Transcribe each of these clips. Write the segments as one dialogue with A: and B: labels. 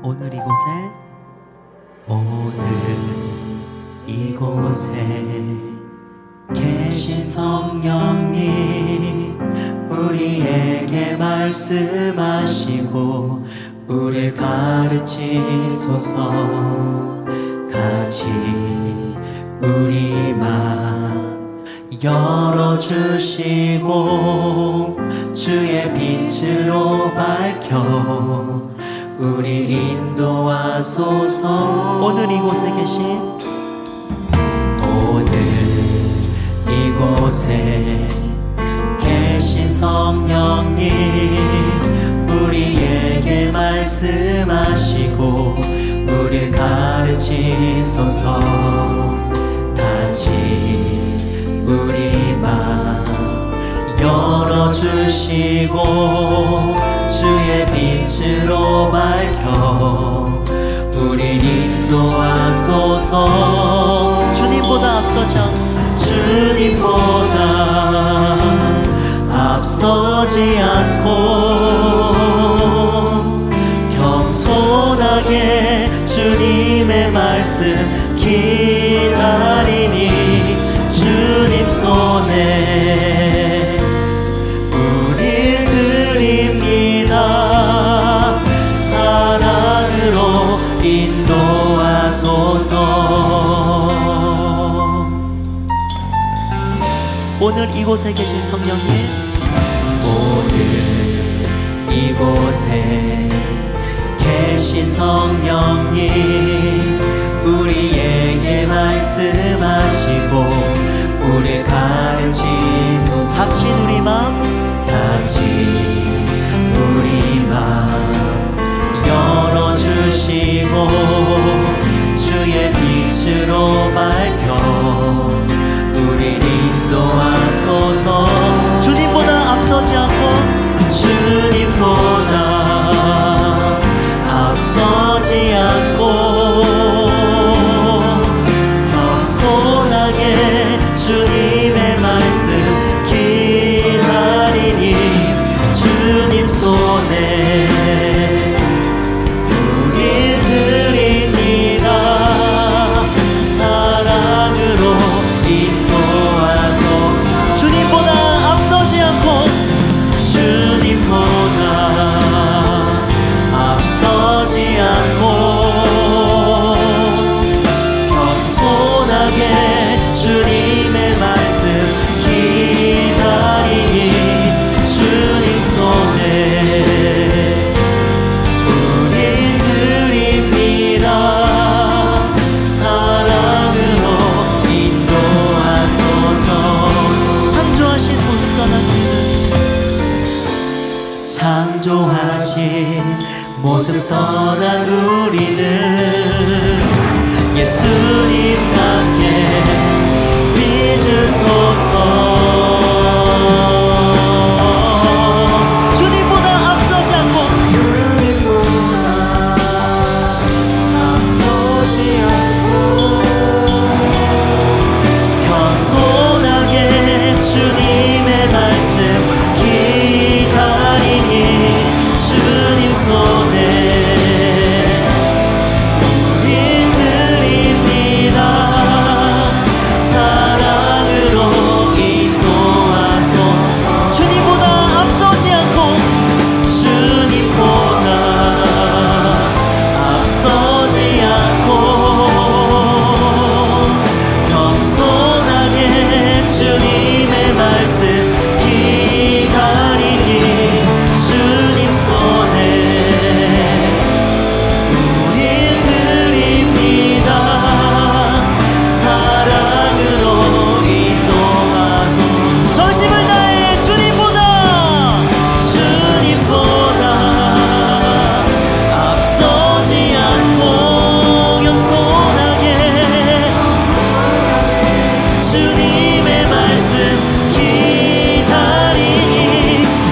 A: 오늘 이곳에 계신 성령님, 우리에게 말씀하시고 우리를 가르치소서. 같이 우리 맘 열어주시고 주의 빛으로 밝혀 우리 인도하소서. 오늘 이곳에 계신 성령님, 우리에게 말씀하시고 우리를 가르치소서. 같이 우리 맘 열어주시고 주의 빛으로 밝혀 우릴 인도하소서. 주님보다 앞서지 않고 겸손하게 주님의 말씀 기다리니 주님 손에 우릴 드립니다. 사랑으로 인도하소서. 오늘 이곳에 계신 성령님, 오늘 이곳에 계신 성령님, 우리에게 말씀하시고 우리를 가르치소서. 같이 우리 맘 열어주시고 주의 빛으로 밝혀 우리를 인도하소서. 주님보다 앞서지 않고 겸손하게 주님의 말씀 기다리니 주님 손에 우릴 드립니다. 사랑으로 인도하소서. 주님보다 앞서지 않고 겸손하게 주님의 말씀 기다리니 주님 손에 우릴 드립니다. 사랑으로 인도하소서. 창조하신 모습 떠난 우리는 예수님답게 믿으소서. 주님보다 앞서지 않고 겸손하게 주님의 말씀 기다리니 주님 손에 우릴 드립니다. 사랑으로 인도하소서. 주님보다 앞서지 않고 겸손하게 주님의 말씀 기다리니 주님 손에 우릴 드립니다. 사랑으로 인도하소서. 전심을 다해 주님보다 앞서지 않고 겸손하게 주님의 말씀 기다리니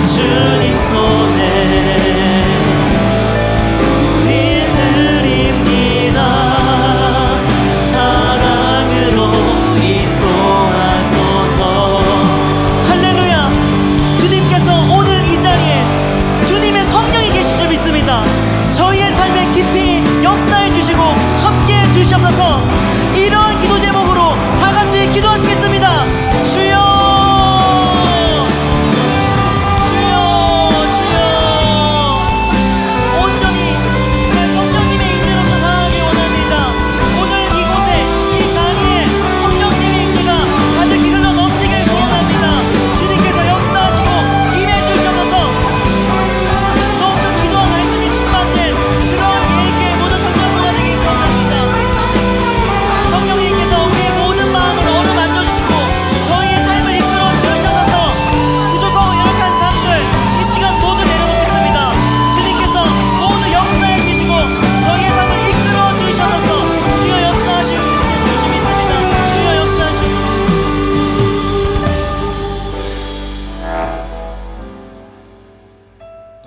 A: 주님 손에 우릴 드립니다. 사랑으로 인도하소서. 할렐루야. 주님께서 오늘 이 자리에 주님의 성령이 계신 줄 믿습니다. 저희의 삶에 깊이 역사하시고 함께해 주시옵소서. 이러한 기도 제목으로 다 같이 기도하시겠습니다. 주여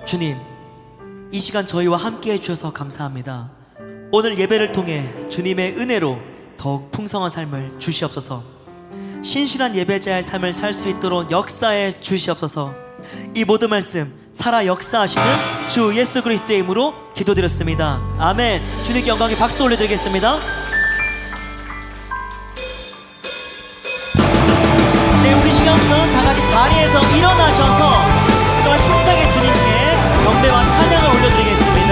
A: 주님, 이 시간 저희와 함께 해주셔서 감사합니다. 오늘 예배를 통해 주님의 은혜로 더욱 풍성한 삶을 주시옵소서. 신실한 예배자의 삶을 살 수 있도록 역사해 주시옵소서. 이 모든 말씀 살아 역사하시는 주 예수 그리스도의 이름으로 기도드렸습니다. 아멘. 주님께 영광의 박수 올려드리겠습니다. 네, 우리 시간부터 다 같이 자리에서 일어나셔서 정말 힘차게 주님께 경배와 찬양을 올려드리겠습니다.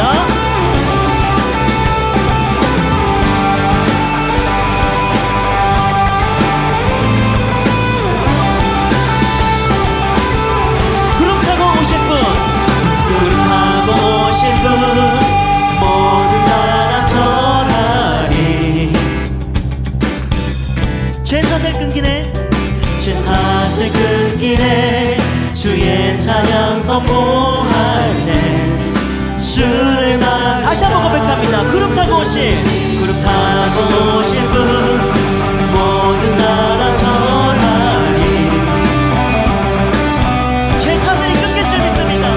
A: 구름 타고 오실 분, 구름 타고 오실 분, 모든 나라 전하리. 죄사슬 끊기네, 죄사슬 끊기네. 주의 찬양 선포할 때 주를 막 다시 한번 고백합니다. 구름 타고 오실, 구름 타고 오실 분, 모든 나라 전하리. 죄 사슬이 끊길 줄 믿습니다.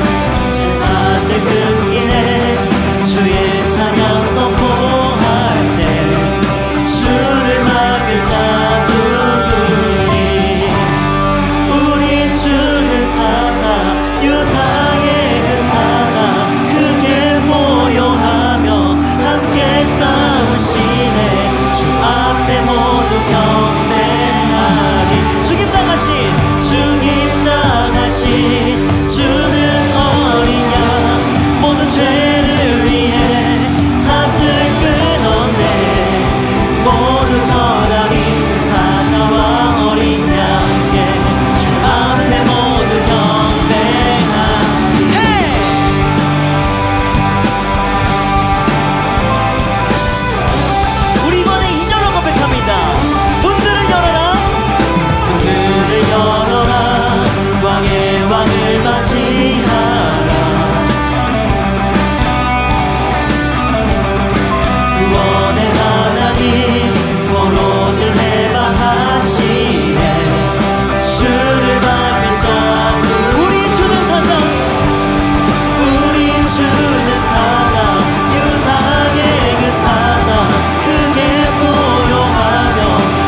A: 죄 사슬 끊기네. 주의 찬양 선포할 때 주를 막을 자 누구니. 우리 주는 사자, 유다의 그 사자, 크게 보용하며 함께 싸우시네. 주 앞에 모두 경배하리. 죽임 당하신 주는 어린 양, 모든 죄를 위해 사슬 끊었네. 모두 전하리. 사자와 어린 양께 주 앞에 모두 경배하리. 우리 이번에 2절로 고백합니다. 문들을 열어라, 문들을 열어라, 왕의 왕을 맞이하라. 구원의 하나님 포로들 해방하시네. 주를 막을 자 누구니. 우리 주는 사자, 우리 주는 사자, 유다의 그 사자, 크게 포용하며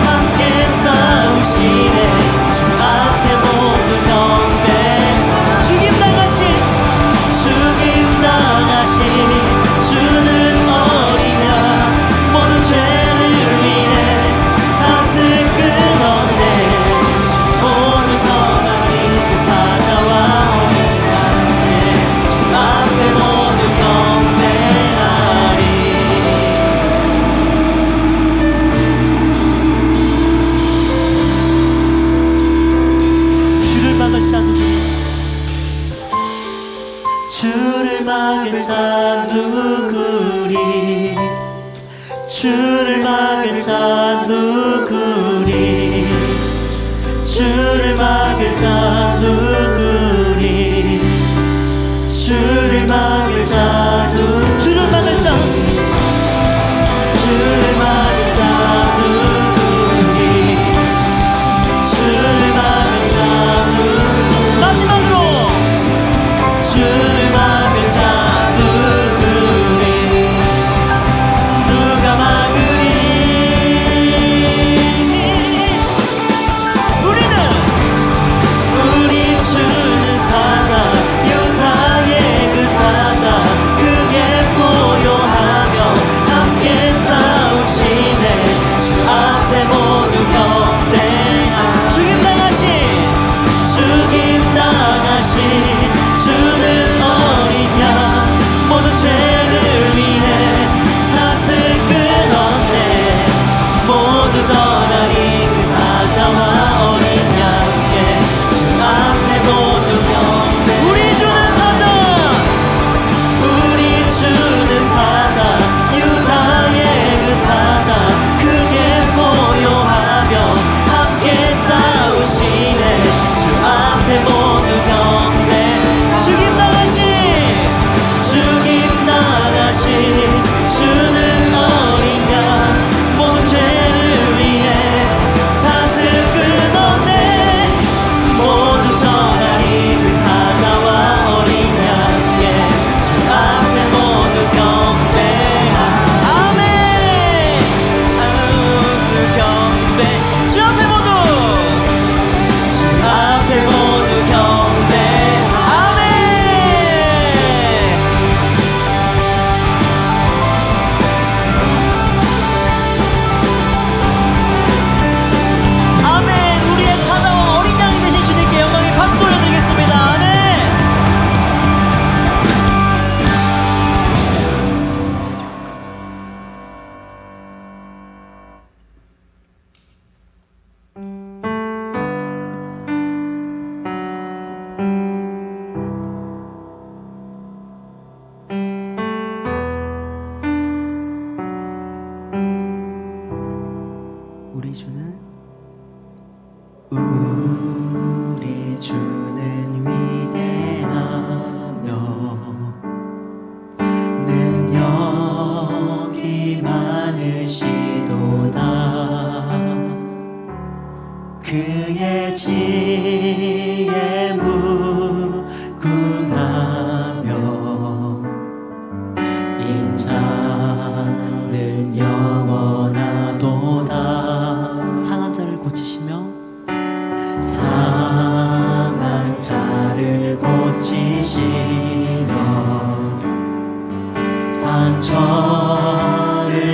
A: 함께 싸우시네. 주 앞에 모두 경배. 죽임 당하신 주는 어린 양, 모든 죄를 위해 사슬 끊었네. 주 모두 전하리. 그 사자와 어린 양께 주 앞에 모두 경배하리. 주를 막을 자 누구니. 주를 막을 자 누구니. 주를 막을 자 누구니. 주를 막을 자 누구니. 주를 막을 자 누구니. 주를 막을 자, 주를 막을 자 누구니. 주를 막을 자 누구니. 마지막으로 주를 막을 자 누구니. 누가 막으리. 우리는 자는 영원하도다. 상한 자를 고치시며 상한 자를 고치시며 상처를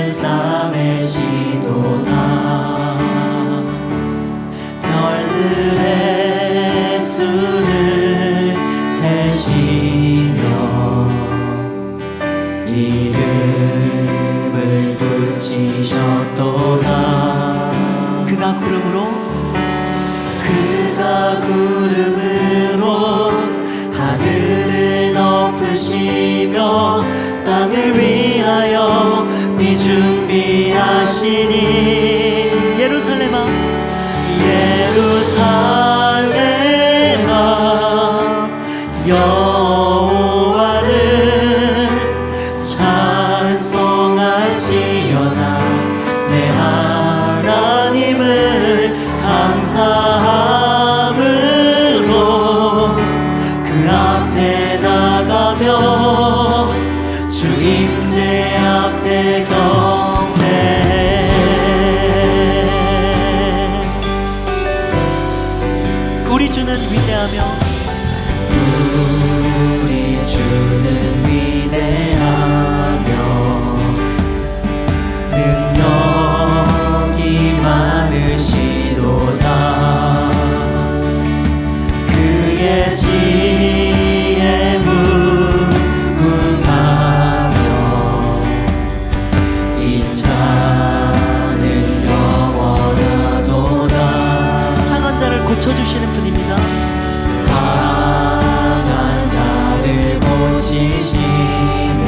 A: 싸매시도다. 별들의 수를 세시며 이름을 붙이셨도다. 그가 구름으로 하늘을 덮으시며 땅을 위하여 비 준비하시니 예루살렘아 여호와를 찬송할지어다. 내 하나님을 감사함으로 그 앞에 나가며 주 임재 앞에 경배해. 우리 주는 위대하며 우리 주는 위대하며 능력이 많으시도다. 그의 지혜 무궁하며 인자는 영원하도다. 상한 자를 고쳐주시는 분입니다. 상한 자를 고치시며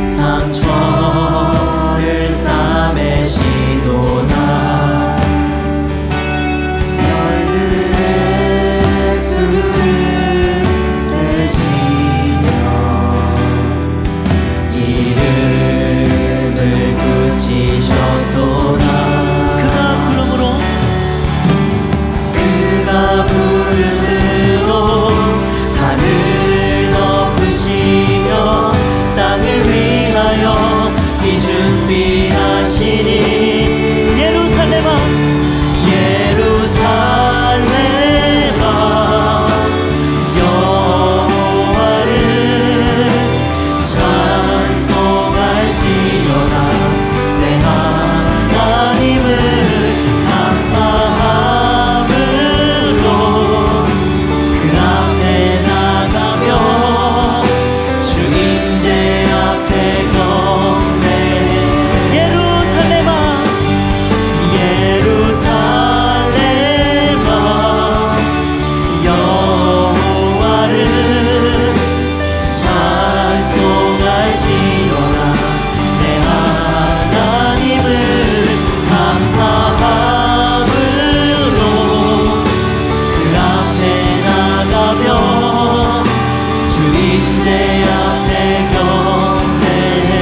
A: 상처를 싸매시도다. 별들의 수를 세시며 이름을 붙이셨도다. 그가 구름으로 하늘을 덮으시며 땅을 위하여 비 준비하시니 예루살렘아 여호와를 찬송할지어다. 내 하나님을 감사함으로 그 앞에 나가며 주 임재 앞에 경배해. 예루살렘아 여호와를 찬송할지어다. 내 하나님을 감사함으로 그 앞에 나가며 주 임재 앞에 경배해.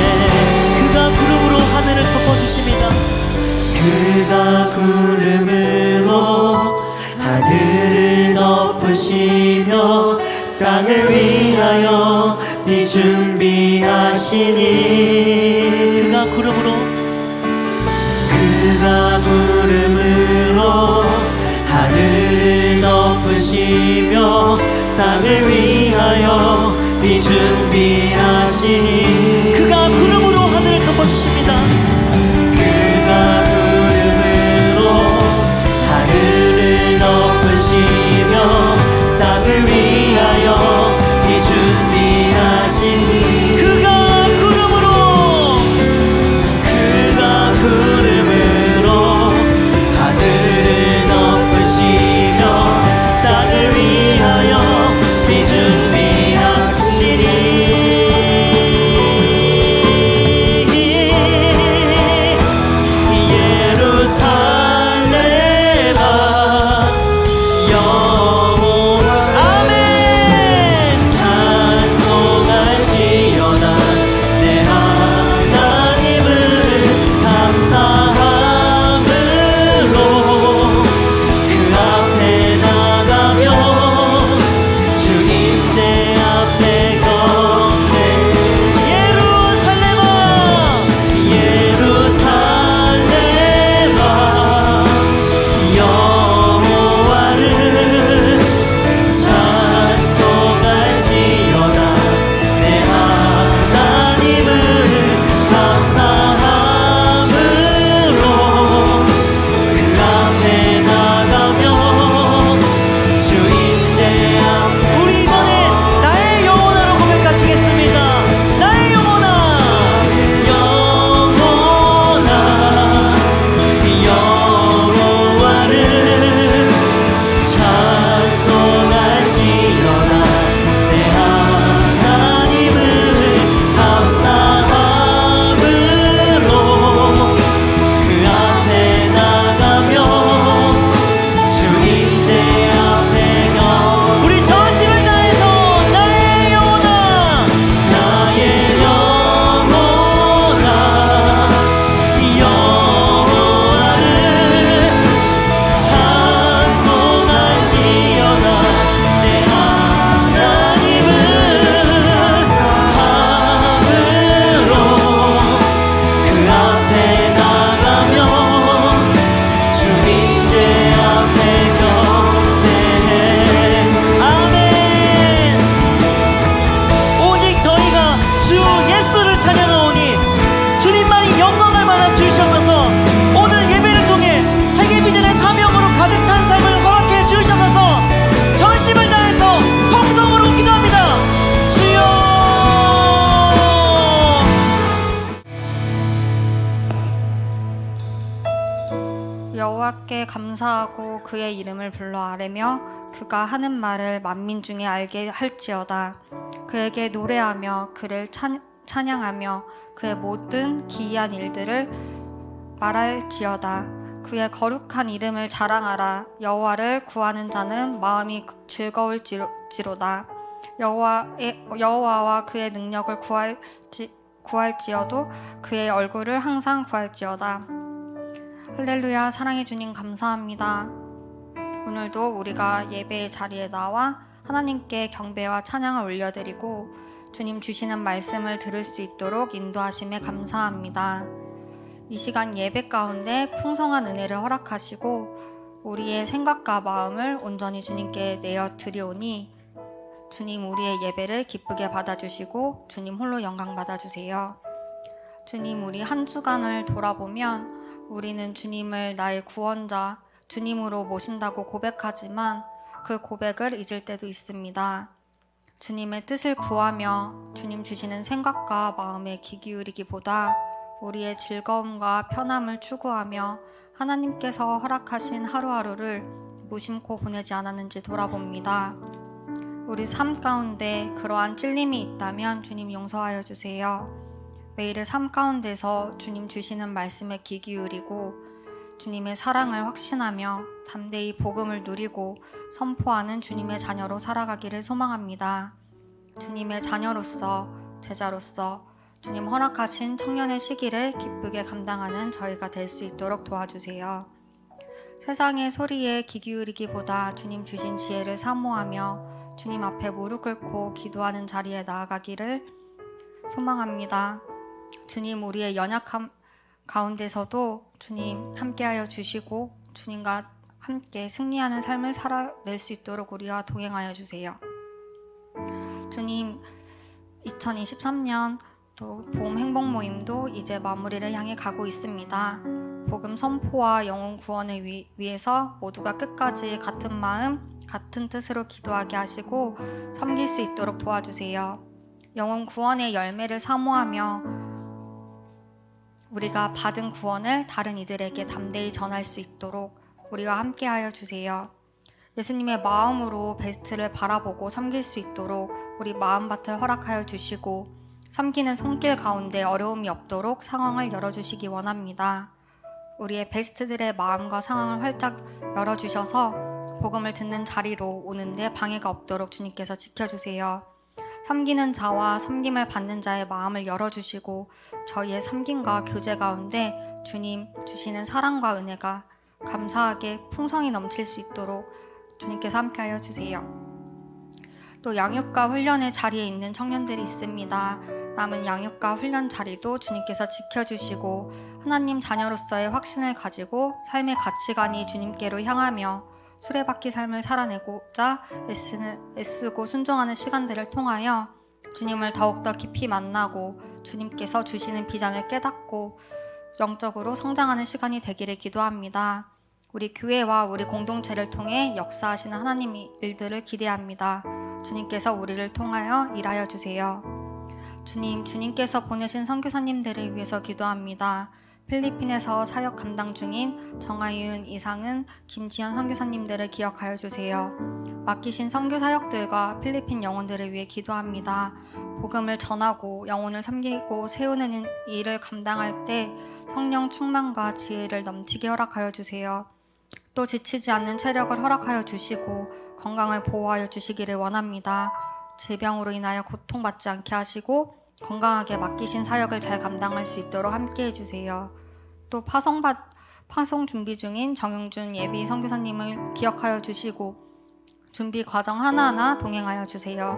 A: 그가 구름으로 하늘을 덮어주십니다. 그가 구름으로 하늘을 덮으시며 땅을 위하여 비 준비하시니 그가 구름으로 하늘을 덮으시며 땅을 위하여 비 준비하시니 그가 구름으로 하늘을 덮어주십니다. 그가 구름으로 하늘을 덮으시며 땅을 위하여 비 준비하시니 그가 구름으로 하늘을 덮으시며 땅을 위하여 비 준비하시니
B: 감사하고 그의 이름을 불러 아뢰며 그가 하는 말을 만민 중에 알게 할지어다. 그에게 노래하며 그를 찬양하며 그의 모든 기이한 일들을 말할지어다. 그의 거룩한 이름을 자랑하라. 여호와를 구하는 자는 마음이 즐거울지로다. 여호와와 그의 능력을 구할지어도 그의 얼굴을 항상 구할지어다. 할렐루야. 사랑해 주님 감사합니다. 오늘도 우리가 예배의 자리에 나와 하나님께 경배와 찬양을 올려드리고 주님 주시는 말씀을 들을 수 있도록 인도하심에 감사합니다. 이 시간 예배 가운데 풍성한 은혜를 허락하시고 우리의 생각과 마음을 온전히 주님께 내어 드리오니 주님 우리의 예배를 기쁘게 받아주시고 주님 홀로 영광 받아주세요. 주님 우리 한 주간을 돌아보면 우리는 주님을 나의 구원자 주님으로 모신다고 고백하지만 그 고백을 잊을 때도 있습니다. 주님의 뜻을 구하며 주님 주시는 생각과 마음에 귀 기울이기보다 우리의 즐거움과 편함을 추구하며 하나님께서 허락하신 하루하루를 무심코 보내지 않았는지 돌아봅니다. 우리 삶 가운데 그러한 찔림이 있다면 주님 용서하여 주세요. 매일의 삶 가운데서 주님 주시는 말씀에 귀 기울이고 주님의 사랑을 확신하며 담대히 복음을 누리고 선포하는 주님의 자녀로 살아가기를 소망합니다. 주님의 자녀로서 제자로서 주님 허락하신 청년의 시기를 기쁘게 감당하는 저희가 될 수 있도록 도와주세요. 세상의 소리에 귀 기울이기보다 주님 주신 지혜를 사모하며 주님 앞에 무릎 꿇고 기도하는 자리에 나아가기를 소망합니다. 주님 우리의 연약함 가운데서도 주님 함께하여 주시고 주님과 함께 승리하는 삶을 살아낼 수 있도록 우리와 동행하여 주세요. 주님 2023년 또 봄 행복 모임도 이제 마무리를 향해 가고 있습니다. 복음 선포와 영혼 구원을 위해서 모두가 끝까지 같은 마음, 같은 뜻으로 기도하게 하시고 섬길 수 있도록 도와주세요. 영혼 구원의 열매를 사모하며 우리가 받은 구원을 다른 이들에게 담대히 전할 수 있도록 우리와 함께하여 주세요. 예수님의 마음으로 베스트를 바라보고 섬길 수 있도록 우리 마음밭을 허락하여 주시고 섬기는 손길 가운데 어려움이 없도록 상황을 열어주시기 원합니다. 우리의 베스트들의 마음과 상황을 활짝 열어주셔서 복음을 듣는 자리로 오는데 방해가 없도록 주님께서 지켜주세요. 섬기는 자와 섬김을 받는 자의 마음을 열어주시고 저희의 섬김과 교제 가운데 주님 주시는 사랑과 은혜가 감사하게 풍성히 넘칠 수 있도록 주님께서 함께하여 주세요. 또 양육과 훈련의 자리에 있는 청년들이 있습니다. 남은 양육과 훈련 자리도 주님께서 지켜주시고 하나님 자녀로서의 확신을 가지고 삶의 가치관이 주님께로 향하며 수레바퀴 삶을 살아내고자 애쓰고 순종하는 시간들을 통하여 주님을 더욱더 깊이 만나고 주님께서 주시는 비전을 깨닫고 영적으로 성장하는 시간이 되기를 기도합니다. 우리 교회와 우리 공동체를 통해 역사하시는 하나님의 일들을 기대합니다. 주님께서 우리를 통하여 일하여 주세요. 주님께서 보내신 선교사님들을 위해서 기도합니다. 필리핀에서 사역 감당 중인 정하윤, 이상은, 김지연 선교사님들을 기억하여 주세요. 맡기신 선교 사역들과 필리핀 영혼들을 위해 기도합니다. 복음을 전하고 영혼을 섬기고 세우는 일을 감당할 때 성령 충만과 지혜를 넘치게 허락하여 주세요. 또 지치지 않는 체력을 허락하여 주시고 건강을 보호하여 주시기를 원합니다. 질병으로 인하여 고통받지 않게 하시고 건강하게 맡기신 사역을 잘 감당할 수 있도록 함께해 주세요. 또 파송 준비 중인 정용준 예비 선교사님을 기억하여 주시고 준비 과정 하나하나 동행하여 주세요.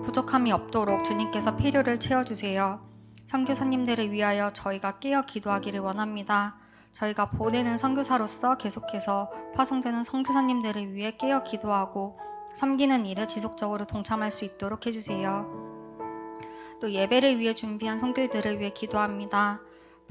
B: 부족함이 없도록 주님께서 필요를 채워주세요. 선교사님들을 위하여 저희가 깨어 기도하기를 원합니다. 저희가 보내는 선교사로서 계속해서 파송되는 선교사님들을 위해 깨어 기도하고 섬기는 일에 지속적으로 동참할 수 있도록 해주세요. 또 예배를 위해 준비한 손길들을 위해 기도합니다.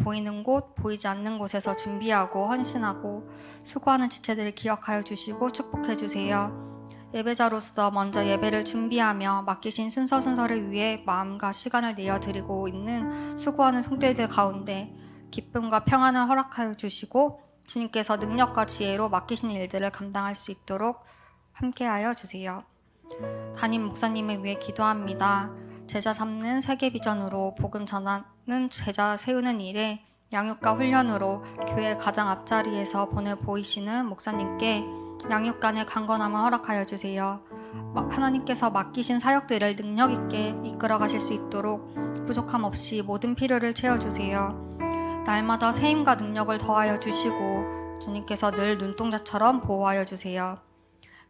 B: 보이는 곳, 보이지 않는 곳에서 준비하고 헌신하고 수고하는 지체들을 기억하여 주시고 축복해 주세요. 예배자로서 먼저 예배를 준비하며 맡기신 순서를 위해 마음과 시간을 내어드리고 있는 수고하는 손길들 가운데 기쁨과 평안을 허락하여 주시고 주님께서 능력과 지혜로 맡기신 일들을 감당할 수 있도록 함께하여 주세요. 담임 목사님을 위해 기도합니다. 제자 삼는 세계 비전으로 복음 전하는 제자 세우는 일에 양육과 훈련으로 교회 가장 앞자리에서 본을 보이시는 목사님께 양육간의 강건함을 허락하여 주세요. 하나님께서 맡기신 사역들을 능력 있게 이끌어 가실 수 있도록 부족함 없이 모든 필요를 채워주세요. 날마다 세임과 능력을 더하여 주시고 주님께서 늘 눈동자처럼 보호하여 주세요.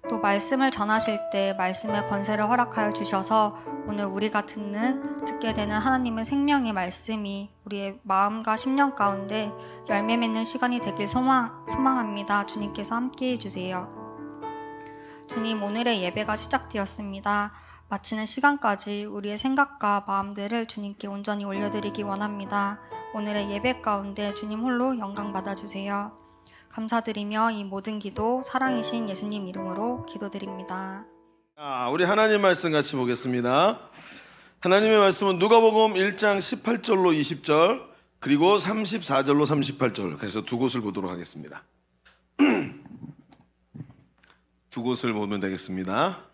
B: 또 말씀을 전하실 때 말씀의 권세를 허락하여 주셔서 오늘 우리가 듣게 되는 하나님의 생명의 말씀이 우리의 마음과 심령 가운데 열매 맺는 시간이 되길 소망합니다. 주님께서 함께해 주세요. 주님, 오늘의 예배가 시작되었습니다. 마치는 시간까지 우리의 생각과 마음들을 주님께 온전히 올려드리기 원합니다. 오늘의 예배 가운데 주님 홀로 영광 받아주세요. 감사드리며 이 모든 기도 사랑이신 예수님 이름으로 기도드립니다.
C: 우리 하나님 말씀 같이 보겠습니다. 하나님의 말씀은 누가복음 1장 18절로 20절 그리고 34절로 38절, 그래서 두 곳을 보도록 하겠습니다. 두 곳을 보면 되겠습니다.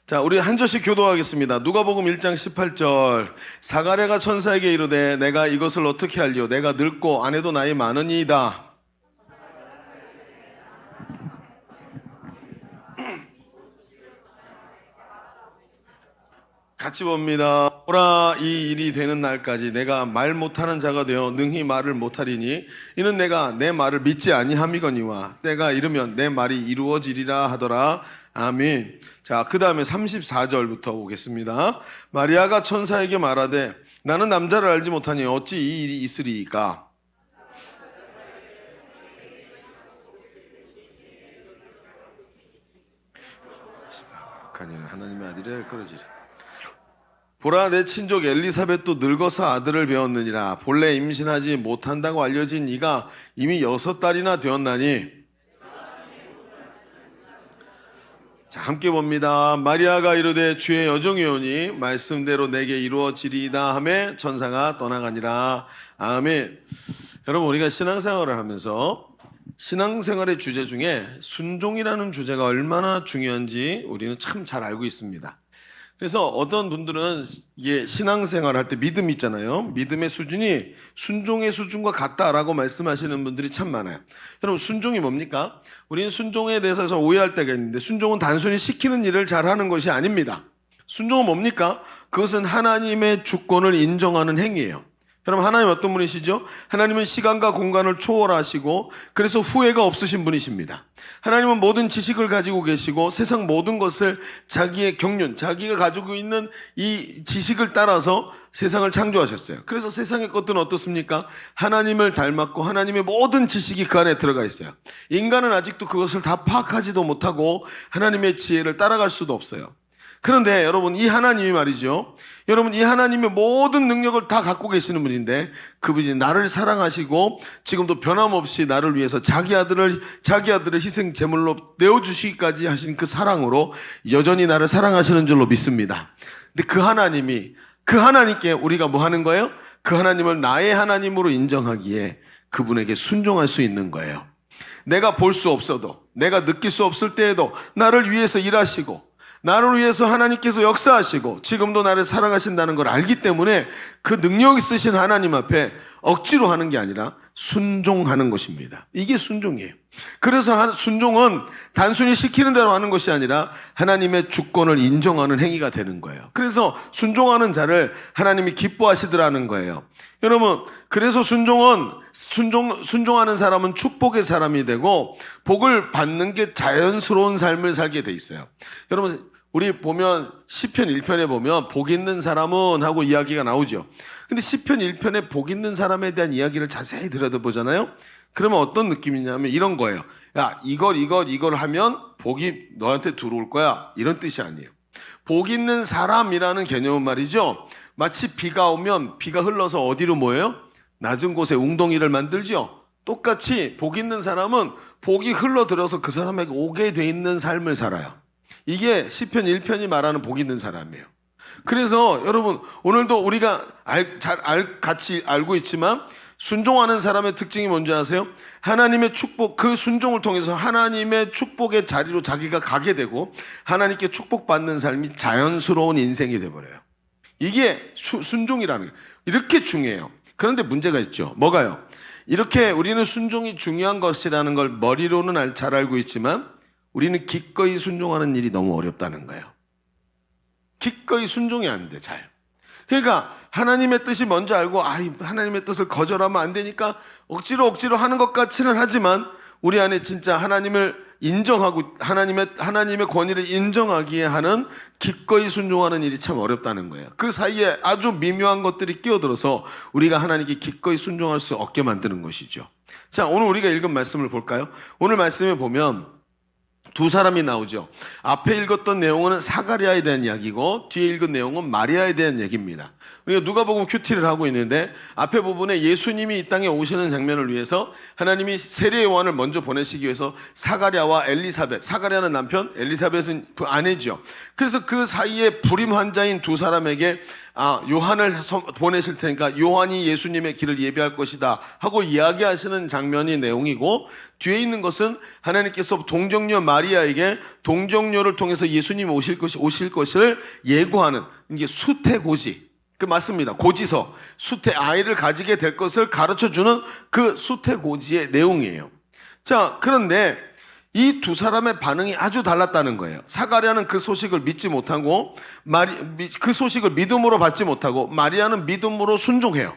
C: 자, 우리 한 절씩 교도하겠습니다. 누가복음 1장 18절. 사가랴가 천사에게 이르되 내가 이것을 어떻게 알리오? 내가 늙고 아내도 나이 많으니이다. 같이 봅니다. 오라, 이 일이 되는 날까지 내가 말 못하는 자가 되어 능히 말을 못하리니 이는 내가 내 말을 믿지 아니함이거니와 때가 이르면 내 말이 이루어지리라 하더라. 아멘. 자, 그 다음에 34절부터 보겠습니다. 마리아가 천사에게 말하되 나는 남자를 알지 못하니 어찌 이 일이 있으리이까? 하나님의 아들이 일컬어지리. 보라, 내 친족 엘리사벳도 늙어서 아들을 배웠느니라. 본래 임신하지 못한다고 알려진 이가 이미 6달이나 되었나니. 자, 함께 봅니다. 마리아가 이르되 주의 여종이오니 말씀대로 내게 이루어지리이다 하매 천사가 떠나가니라. 아멘. 여러분, 우리가 신앙생활을 하면서 신앙생활의 주제 중에 순종이라는 주제가 얼마나 중요한지 우리는 참 잘 알고 있습니다. 그래서 어떤 분들은 이게 신앙생활 할 때 믿음 있잖아요. 믿음의 수준이 순종의 수준과 같다라고 말씀하시는 분들이 참 많아요. 여러분, 순종이 뭡니까? 우리는 순종에 대해서 오해할 때가 있는데 순종은 단순히 시키는 일을 잘하는 것이 아닙니다. 순종은 뭡니까? 그것은 하나님의 주권을 인정하는 행위예요. 여러분, 하나님 어떤 분이시죠? 하나님은 시간과 공간을 초월하시고 그래서 후회가 없으신 분이십니다. 하나님은 모든 지식을 가지고 계시고 세상 모든 것을 자기의 경륜, 자기가 가지고 있는 이 지식을 따라서 세상을 창조하셨어요. 그래서 세상의 것들은 어떻습니까? 하나님을 닮았고 하나님의 모든 지식이 그 안에 들어가 있어요. 인간은 아직도 그것을 다 파악하지도 못하고 하나님의 지혜를 따라갈 수도 없어요. 그런데 여러분, 이 하나님이 말이죠. 여러분, 이 하나님의 모든 능력을 다 갖고 계시는 분인데 그분이 나를 사랑하시고 지금도 변함없이 나를 위해서 자기 아들을 희생 제물로 내어주시기까지 하신 그 사랑으로 여전히 나를 사랑하시는 줄로 믿습니다. 근데 그 하나님께 우리가 뭐 하는 거예요? 그 하나님을 나의 하나님으로 인정하기에 그분에게 순종할 수 있는 거예요. 내가 볼 수 없어도, 내가 느낄 수 없을 때에도 나를 위해서 일하시고 나를 위해서 하나님께서 역사하시고 지금도 나를 사랑하신다는 걸 알기 때문에 그 능력 있으신 하나님 앞에 억지로 하는 게 아니라 순종하는 것입니다. 이게 순종이에요. 그래서 순종은 단순히 시키는 대로 하는 것이 아니라 하나님의 주권을 인정하는 행위가 되는 거예요. 그래서 순종하는 자를 하나님이 기뻐하시더라는 거예요. 여러분, 그래서 순종하는 사람은 축복의 사람이 되고 복을 받는 게 자연스러운 삶을 살게 돼 있어요. 여러분, 우리 보면 시편 1편에 보면 복 있는 사람은 하고 이야기가 나오죠. 근데 시편 1편에 복 있는 사람에 대한 이야기를 자세히 들여다보잖아요. 그러면 어떤 느낌이냐면 이런 거예요. 야, 이걸 하면 복이 너한테 들어올 거야. 이런 뜻이 아니에요. 복 있는 사람이라는 개념은 말이죠. 마치 비가 오면 비가 흘러서 어디로 모여요? 낮은 곳에 웅덩이를 만들죠. 똑같이 복 있는 사람은 복이 흘러들어서 그 사람에게 오게 돼 있는 삶을 살아요. 이게 시편 1편이 말하는 복 있는 사람이에요. 그래서 여러분, 오늘도 우리가 같이 알고 있지만 순종하는 사람의 특징이 뭔지 아세요? 하나님의 축복, 그 순종을 통해서 하나님의 축복의 자리로 자기가 가게 되고 하나님께 축복받는 삶이 자연스러운 인생이 돼버려요. 이게 순종이라는 거예요. 이렇게 중요해요. 그런데 문제가 있죠. 뭐가요? 이렇게 우리는 순종이 중요한 것이라는 걸 머리로는 잘 알고 있지만 우리는 기꺼이 순종하는 일이 너무 어렵다는 거예요. 기꺼이 순종이 안 돼, 잘. 그러니까 하나님의 뜻이 뭔지 알고 하나님의 뜻을 거절하면 안 되니까 억지로 하는 것 같지는 하지만 우리 안에 진짜 하나님을 인정하고 하나님의 권위를 인정하기에 하는 기꺼이 순종하는 일이 참 어렵다는 거예요. 그 사이에 아주 미묘한 것들이 끼어들어서 우리가 하나님께 기꺼이 순종할 수 없게 만드는 것이죠. 자, 오늘 우리가 읽은 말씀을 볼까요? 오늘 말씀에 보면 두 사람이 나오죠. 앞에 읽었던 내용은 사가랴에 대한 이야기고 뒤에 읽은 내용은 마리아에 대한 얘기입니다. 우리가 누가복음 큐티를 하고 있는데 앞에 부분에 예수님이 이 땅에 오시는 장면을 위해서 하나님이 세례 요한을 먼저 보내시기 위해서 사가랴와 엘리사벳, 사가랴는 남편, 엘리사벳은 아내죠. 그래서 그 사이에 불임 환자인 두 사람에게 요한을 보내실 테니까 요한이 예수님의 길을 예비할 것이다 하고 이야기하시는 장면이 내용이고, 뒤에 있는 것은 하나님께서 동정녀 마리아에게 동정녀를 통해서 예수님이 오실 것을 예고하는, 이게 수태고지, 그 맞습니다. 고지서, 아이를 가지게 될 것을 가르쳐주는 그 수태고지의 내용이에요. 자, 그런데 이 두 사람의 반응이 아주 달랐다는 거예요. 사가랴는 그 소식을 믿지 못하고 그 소식을 믿음으로 받지 못하고 마리아는 믿음으로 순종해요.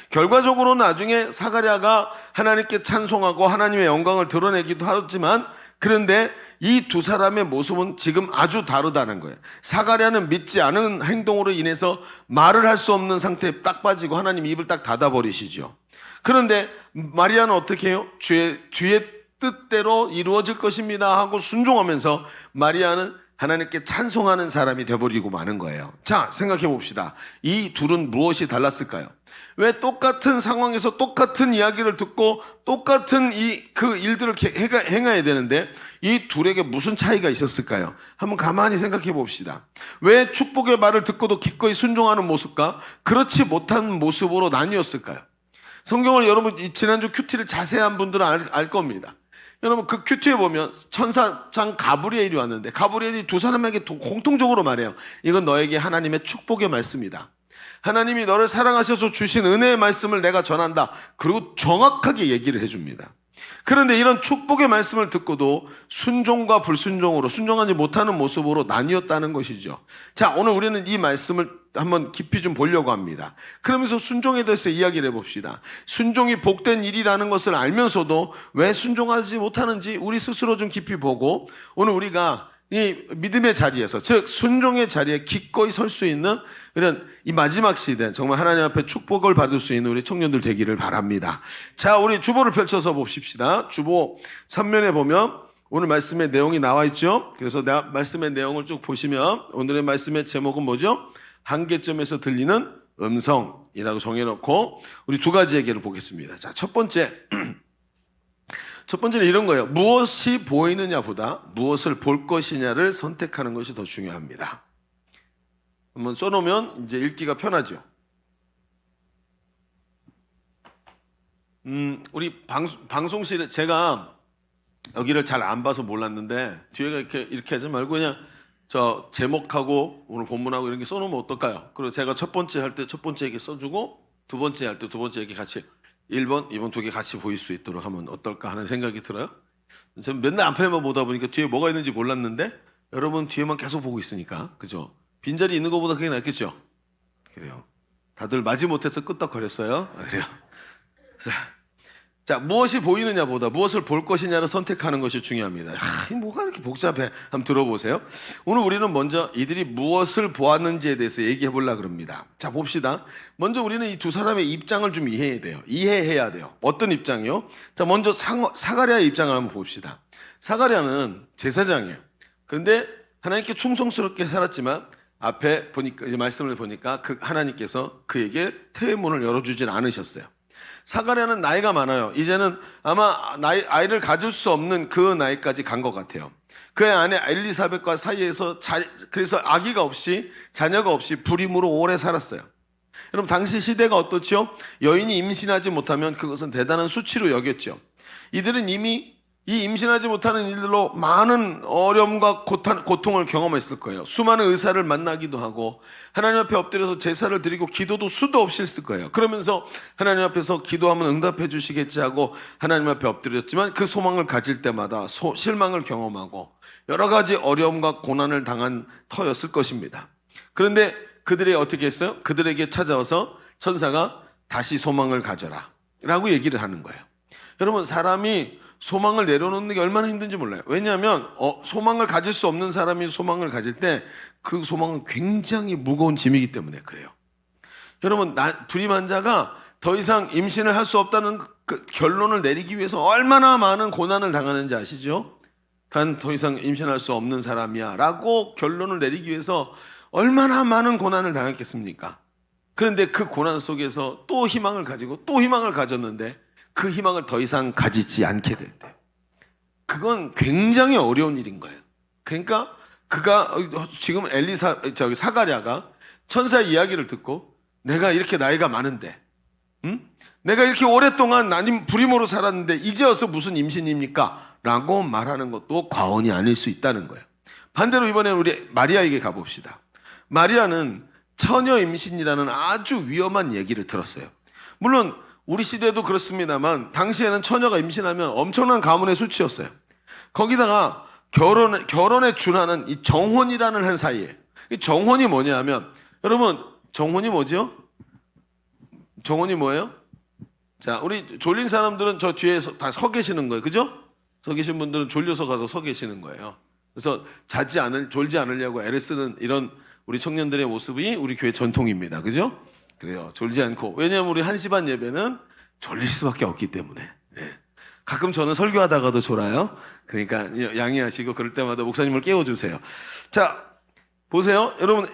C: 결과적으로 나중에 사가랴가 하나님께 찬송하고 하나님의 영광을 드러내기도 하지만, 그런데 이 두 사람의 모습은 지금 아주 다르다는 거예요. 사가랴는 믿지 않은 행동으로 인해서 말을 할 수 없는 상태에 딱 빠지고 하나님 입을 딱 닫아버리시죠. 그런데 마리아는 어떻게 해요? 주의 뜻대로 이루어질 것입니다 하고 순종하면서 마리아는 하나님께 찬송하는 사람이 되어버리고 마는 거예요. 자, 생각해 봅시다. 이 둘은 무엇이 달랐을까요? 왜 똑같은 상황에서 똑같은 이야기를 듣고 똑같은 그 일들을 행해야 되는데 이 둘에게 무슨 차이가 있었을까요? 한번 가만히 생각해 봅시다. 왜 축복의 말을 듣고도 기꺼이 순종하는 모습과 그렇지 못한 모습으로 나뉘었을까요? 성경을 여러분 지난주 큐티를 자세한 분들은 알 겁니다. 여러분 그 큐티에 보면 천사장 가브리엘이 왔는데 가브리엘이 두 사람에게 공통적으로 말해요. 이건 너에게 하나님의 축복의 말씀이다. 하나님이 너를 사랑하셔서 주신 은혜의 말씀을 내가 전한다. 그리고 정확하게 얘기를 해줍니다. 그런데 이런 축복의 말씀을 듣고도 순종과 불순종으로, 순종하지 못하는 모습으로 나뉘었다는 것이죠. 자, 오늘 우리는 이 말씀을 한번 깊이 좀 보려고 합니다. 그러면서 순종에 대해서 이야기를 해봅시다. 순종이 복된 일이라는 것을 알면서도 왜 순종하지 못하는지 우리 스스로 좀 깊이 보고, 오늘 우리가 이 믿음의 자리에서, 즉 순종의 자리에 기꺼이 설 수 있는 이런 이 마지막 시대, 정말 하나님 앞에 축복을 받을 수 있는 우리 청년들 되기를 바랍니다. 자, 우리 주보를 펼쳐서 봅시다. 주보 3면에 보면 오늘 말씀의 내용이 나와 있죠. 그래서 말씀의 내용을 쭉 보시면 오늘의 말씀의 제목은 뭐죠? 한계점에서 들리는 음성이라고 정해놓고 우리 두 가지 얘기를 보겠습니다. 자, 첫 번째는 이런 거예요. 무엇이 보이느냐보다 무엇을 볼 것이냐를 선택하는 것이 더 중요합니다. 한번 써놓으면 이제 읽기가 편하죠. 우리 방송실에 제가 여기를 잘 안 봐서 몰랐는데 뒤에가 이렇게 하지 말고 그냥 저 제목하고 오늘 본문하고 이런 게 써놓으면 어떨까요? 그리고 제가 첫 번째 할 때 첫 번째 얘기 써주고 두 번째 할 때 두 번째 얘기 같이 1번, 2번 두 개 같이 보일 수 있도록 하면 어떨까 하는 생각이 들어요. 저는 맨날 앞에만 보다 보니까 뒤에 뭐가 있는지 몰랐는데 여러분 뒤에만 계속 보고 있으니까, 그죠? 빈자리 있는 것보다 그게 낫겠죠? 그래요. 다들 마지못해서 끄떡거렸어요. 그래요. 자, 무엇이 보이느냐보다 무엇을 볼 것이냐를 선택하는 것이 중요합니다. 뭐가 이렇게 복잡해? 한번 들어보세요. 오늘 우리는 먼저 이들이 무엇을 보았는지에 대해서 얘기해 보려고 합니다. 자, 봅시다. 먼저 우리는 이 두 사람의 입장을 좀 이해해야 돼요. 어떤 입장이요? 자, 먼저 사가랴의 입장을 한번 봅시다. 사가랴는 제사장이에요. 그런데 하나님께 충성스럽게 살았지만 앞에 보니까, 이제 말씀을 보니까 그 하나님께서 그에게 태문을 열어주진 않으셨어요. 사가랴는 나이가 많아요. 이제는 아마 아이를 가질 수 없는 그 나이까지 간 것 같아요. 그의 아내 엘리사벳과 사이에서 그래서 아기가 없이, 자녀가 없이 불임으로 오래 살았어요. 여러분 당시 시대가 어떻죠? 여인이 임신하지 못하면 그것은 대단한 수치로 여겼죠. 이들은 이미 이 임신하지 못하는 일들로 많은 어려움과 고통을 경험했을 거예요. 수많은 의사를 만나기도 하고 하나님 앞에 엎드려서 제사를 드리고 기도도 수도 없이 했을 거예요. 그러면서 하나님 앞에서 기도하면 응답해 주시겠지 하고 하나님 앞에 엎드렸지만 그 소망을 가질 때마다 실망을 경험하고 여러 가지 어려움과 고난을 당한 터였을 것입니다. 그런데 그들이 어떻게 했어요? 그들에게 찾아와서 천사가 다시 소망을 가져라 라고 얘기를 하는 거예요. 여러분 사람이 소망을 내려놓는 게 얼마나 힘든지 몰라요. 왜냐하면 소망을 가질 수 없는 사람이 소망을 가질 때 그 소망은 굉장히 무거운 짐이기 때문에 그래요. 여러분 불임환자가 더 이상 임신을 할 수 없다는 그 결론을 내리기 위해서 얼마나 많은 고난을 당하는지 아시죠? 단 더 이상 임신할 수 없는 사람이야 라고 결론을 내리기 위해서 얼마나 많은 고난을 당했겠습니까? 그런데 그 고난 속에서 또 희망을 가지고 또 희망을 가졌는데 그 희망을 더 이상 가지지 않게 될 때 그건 굉장히 어려운 일인 거예요. 그러니까 그가 지금 사가랴가 천사의 이야기를 듣고 내가 이렇게 나이가 많은데 내가 이렇게 오랫동안 나님 불임으로 살았는데 이제 와서 무슨 임신입니까? 라고 말하는 것도 과언이 아닐 수 있다는 거예요. 반대로 이번에는 우리 마리아에게 가봅시다. 마리아는 처녀 임신이라는 아주 위험한 얘기를 들었어요. 물론 우리 시대도 그렇습니다만 당시에는 처녀가 임신하면 엄청난 가문의 수치였어요. 거기다가 결혼에 준하는 이 정혼이라는 한 사이에 이 정혼이 뭐냐 하면 여러분 정혼이 뭐죠? 정혼이 뭐예요? 자, 우리 졸린 사람들은 저 뒤에 다 서 계시는 거예요. 그죠? 서 계신 분들은 졸려서 가서 서 계시는 거예요. 그래서 졸지 않으려고 애를 쓰는 이런 우리 청년들의 모습이 우리 교회 전통입니다. 그죠? 그래요. 졸지 않고. 왜냐하면 우리 1시 반 예배는 졸릴 수밖에 없기 때문에. 네. 가끔 저는 설교하다가도 졸아요. 그러니까 양해하시고 그럴 때마다 목사님을 깨워주세요. 자, 보세요. 여러분,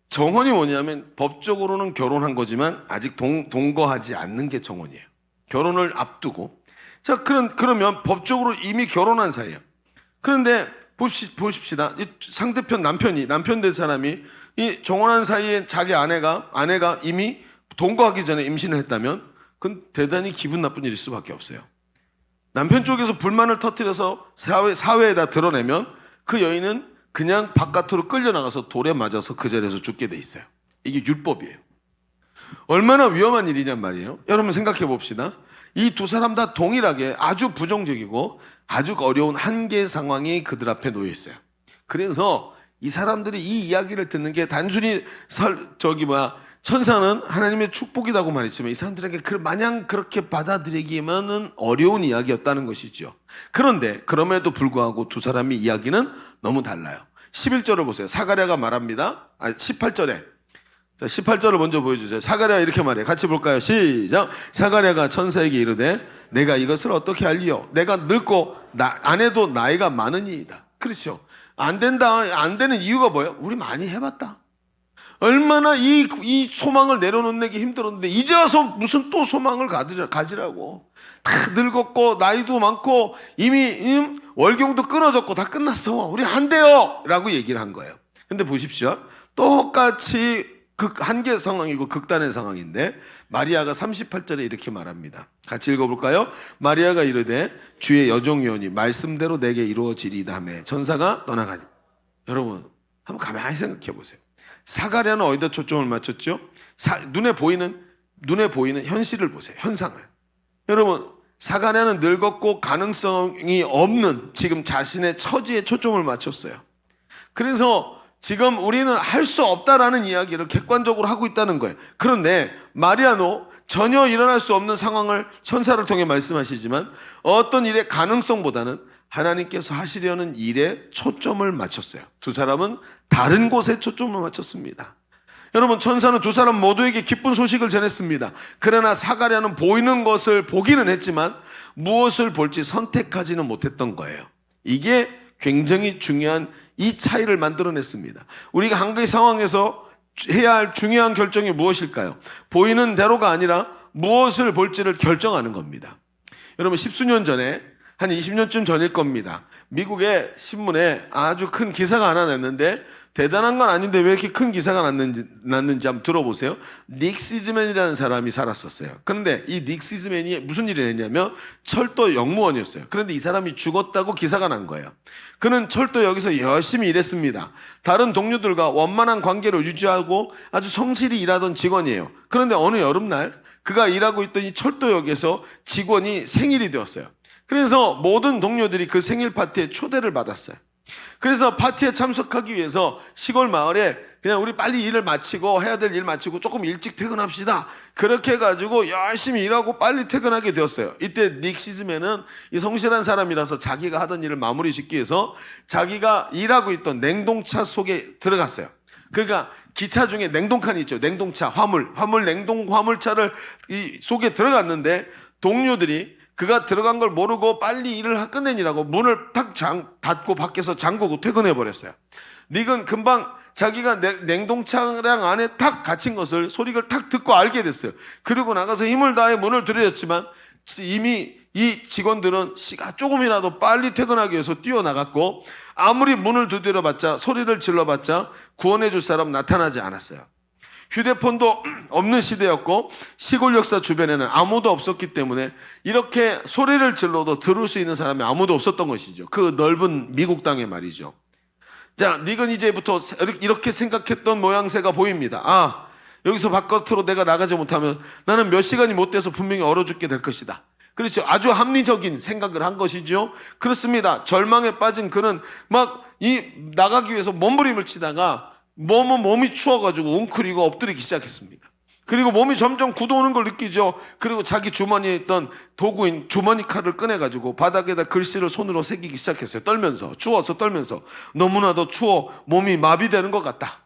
C: 정혼이 뭐냐면 법적으로는 결혼한 거지만 아직 동거하지 않는 게 정혼이에요. 결혼을 앞두고. 자, 그러면 법적으로 이미 결혼한 사이예요. 그런데 보십시다. 이 상대편 남편 된 사람이 이 정혼한 사이에 자기 아내가 이미 동거하기 전에 임신을 했다면 그건 대단히 기분 나쁜 일일 수밖에 없어요. 남편 쪽에서 불만을 터뜨려서 사회에다 드러내면 그 여인은 그냥 바깥으로 끌려나가서 돌에 맞아서 그 자리에서 죽게 돼 있어요. 이게 율법이에요. 얼마나 위험한 일이냔 말이에요. 여러분 생각해 봅시다. 이 두 사람 다 동일하게 아주 부정적이고 아주 어려운 한계 상황이 그들 앞에 놓여 있어요. 그래서 이 사람들이 이 이야기를 듣는 게 단순히 천사는 하나님의 축복이라고 말했지만 이 사람들에게 마냥 그렇게 받아들이기에는 어려운 이야기였다는 것이죠. 그런데 그럼에도 불구하고 두 사람의 이야기는 너무 달라요. 11절을 보세요. 사가랴가 말합니다. 18절에. 자, 18절을 먼저 보여주세요. 사가랴가 이렇게 말해요. 같이 볼까요? 시작. 사가랴가 천사에게 이르되 내가 이것을 어떻게 알리요? 내가 늙고 아내도 나이가 많으니이다. 그렇죠. 안 되는 이유가 뭐예요? 우리 많이 해봤다. 얼마나 이 소망을 내려놓는 게 힘들었는데 이제 와서 무슨 또 소망을 가지라고. 다 늙었고 나이도 많고 이미 월경도 끊어졌고 다 끝났어. 우리 안 돼요 라고 얘기를 한 거예요. 근데 보십시오. 똑같이 한계 상황이고 극단의 상황인데 마리아가 38절에 이렇게 말합니다. 같이 읽어볼까요? 마리아가 이르되 주의 여종이오니 말씀대로 내게 이루어지리이다 하며 천사가 떠나가니. 여러분 한번 가만히 생각해 보세요. 사가랴는 어디다 초점을 맞췄죠? 눈에 보이는 현실을 보세요. 현상을. 여러분 사가랴는 늙었고 가능성이 없는 지금 자신의 처지에 초점을 맞췄어요. 그래서 지금 우리는 할 수 없다라는 이야기를 객관적으로 하고 있다는 거예요. 그런데 마리아노 전혀 일어날 수 없는 상황을 천사를 통해 말씀하시지만 어떤 일의 가능성보다는 하나님께서 하시려는 일에 초점을 맞췄어요. 두 사람은 다른 곳에 초점을 맞췄습니다. 여러분 천사는 두 사람 모두에게 기쁜 소식을 전했습니다. 그러나 사가랴는 보이는 것을 보기는 했지만 무엇을 볼지 선택하지는 못했던 거예요. 이게 굉장히 중요한 이 차이를 만들어냈습니다. 우리가 한국의 상황에서 해야 할 중요한 결정이 무엇일까요? 보이는 대로가 아니라 무엇을 볼지를 결정하는 겁니다. 여러분 10수년 전에 한 20년쯤 전일 겁니다. 미국의 신문에 아주 큰 기사가 하나 났는데, 대단한 건 아닌데 왜 이렇게 큰 기사가 났는지 한번 들어보세요. 닉 시즈맨이라는 사람이 살았었어요. 그런데 이 닉 시즈맨이 무슨 일을 했냐면 철도 영무원이었어요. 그런데 이 사람이 죽었다고 기사가 난 거예요. 그는 철도역에서 열심히 일했습니다. 다른 동료들과 원만한 관계를 유지하고 아주 성실히 일하던 직원이에요. 그런데 어느 여름날 그가 일하고 있던 이 철도역에서 직원이 생일이 되었어요. 그래서 모든 동료들이 그 생일 파티에 초대를 받았어요. 그래서 파티에 참석하기 위해서 시골 마을에 그냥 우리 빨리 일을 마치고 해야 될 일 마치고 조금 일찍 퇴근합시다. 그렇게 해가지고 열심히 일하고 빨리 퇴근하게 되었어요. 이때 닉 시즈맨은 이 성실한 사람이라서 자기가 하던 일을 마무리 짓기 위해서 자기가 일하고 있던 냉동차 속에 들어갔어요. 그러니까 기차 중에 냉동칸이 있죠. 냉동차, 화물차를 이 속에 들어갔는데 동료들이 그가 들어간 걸 모르고 빨리 일을 끝내니라고 문을 탁 닫고 밖에서 잠그고 퇴근해 버렸어요. 닉은 금방 자기가 냉동차량 안에 탁 갇힌 것을 소리를 탁 듣고 알게 됐어요. 그리고 나가서 힘을 다해 문을 들여졌지만 이미 이 직원들은 시가 조금이라도 빨리 퇴근하기 위해서 뛰어나갔고 아무리 문을 두드려봤자 소리를 질러봤자 구원해 줄 사람 나타나지 않았어요. 휴대폰도 없는 시대였고 시골 역사 주변에는 아무도 없었기 때문에 이렇게 소리를 질러도 들을 수 있는 사람이 아무도 없었던 것이죠. 그 넓은 미국 땅에 말이죠. 자, 닉은 이제부터 이렇게 생각했던 모양새가 보입니다. 아, 여기서 바깥으로 내가 나가지 못하면 나는 몇 시간이 못 돼서 분명히 얼어 죽게 될 것이다. 그렇죠. 아주 합리적인 생각을 한 것이죠. 그렇습니다. 절망에 빠진 그는 나가기 위해서 몸부림을 치다가 몸이 추워가지고 웅크리고 엎드리기 시작했습니다. 그리고 몸이 점점 굳어오는 걸 느끼죠. 그리고 자기 주머니에 있던 도구인 주머니 칼을 꺼내가지고 바닥에다 글씨를 손으로 새기기 시작했어요. 추워서 떨면서 너무나도 추워 몸이 마비되는 것 같다.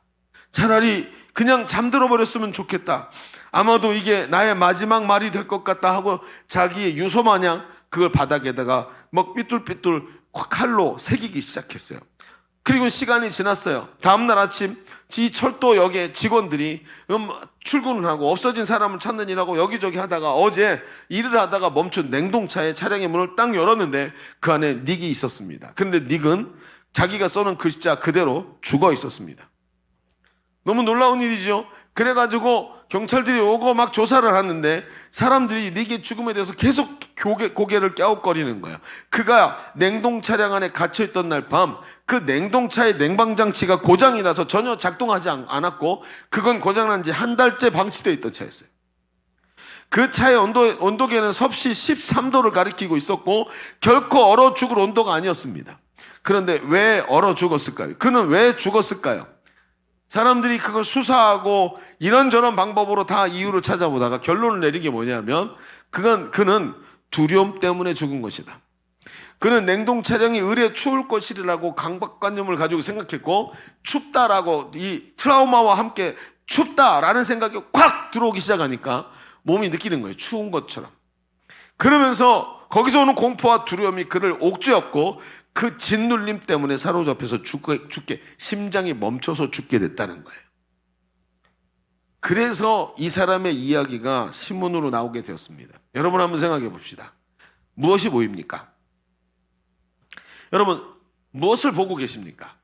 C: 차라리 그냥 잠들어 버렸으면 좋겠다. 아마도 이게 나의 마지막 말이 될 것 같다 하고 자기의 유서 마냥 그걸 바닥에다가 삐뚤삐뚤 칼로 새기기 시작했어요. 그리고 시간이 지났어요. 다음날 아침 이 철도역의 직원들이 출근을 하고 없어진 사람을 찾는 일하고 여기저기 하다가 어제 일을 하다가 멈춘 냉동차의 차량의 문을 딱 열었는데 그 안에 닉이 있었습니다. 그런데 닉은 자기가 써놓은 글자 그대로 죽어 있었습니다. 너무 놀라운 일이죠. 그래가지고 경찰들이 오고 막 조사를 하는데 사람들이 닉의 죽음에 대해서 계속 고개를 갸웃거리는 거예요. 그가 냉동 차량 안에 갇혀있던 날 밤 그 냉동차의 냉방장치가 고장이 나서 전혀 작동하지 않았고 그건 고장난 지 한 달째 방치되어 있던 차였어요. 그 차의 온도계는 섭씨 13도를 가리키고 있었고 결코 얼어 죽을 온도가 아니었습니다. 그런데 왜 얼어 죽었을까요? 그는 왜 죽었을까요? 사람들이 그걸 수사하고 이런저런 방법으로 다 이유를 찾아보다가 결론을 내린 게 뭐냐면 그는 두려움 때문에 죽은 것이다. 그는 냉동 차량이 의뢰 추울 것이라고 강박관념을 가지고 생각했고 춥다라고 이 트라우마와 함께 춥다라는 생각이 콱 들어오기 시작하니까 몸이 느끼는 거예요. 추운 것처럼. 그러면서 거기서 오는 공포와 두려움이 그를 옥죄었고 그 짓눌림 때문에 사로잡혀서 죽게 심장이 멈춰서 죽게 됐다는 거예요. 그래서 이 사람의 이야기가 신문으로 나오게 되었습니다. 여러분 한번 생각해 봅시다. 무엇이 보입니까? 여러분 무엇을 보고 계십니까?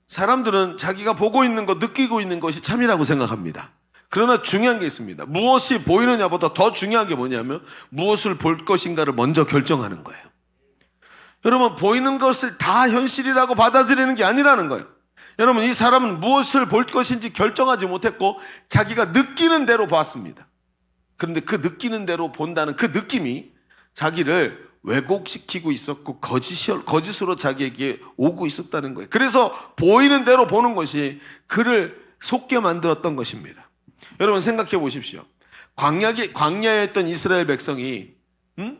C: 사람들은 자기가 보고 있는 것, 느끼고 있는 것이 참이라고 생각합니다. 그러나 중요한 게 있습니다. 무엇이 보이느냐보다 더 중요한 게 뭐냐면 무엇을 볼 것인가를 먼저 결정하는 거예요. 여러분 보이는 것을 다 현실이라고 받아들이는 게 아니라는 거예요. 여러분 이 사람은 무엇을 볼 것인지 결정하지 못했고 자기가 느끼는 대로 봤습니다. 그런데 그 느끼는 대로 본다는 그 느낌이 자기를 왜곡시키고 있었고 거짓으로 자기에게 오고 있었다는 거예요. 그래서 보이는 대로 보는 것이 그를 속게 만들었던 것입니다. 여러분 생각해 보십시오. 광야에 있던 이스라엘 백성이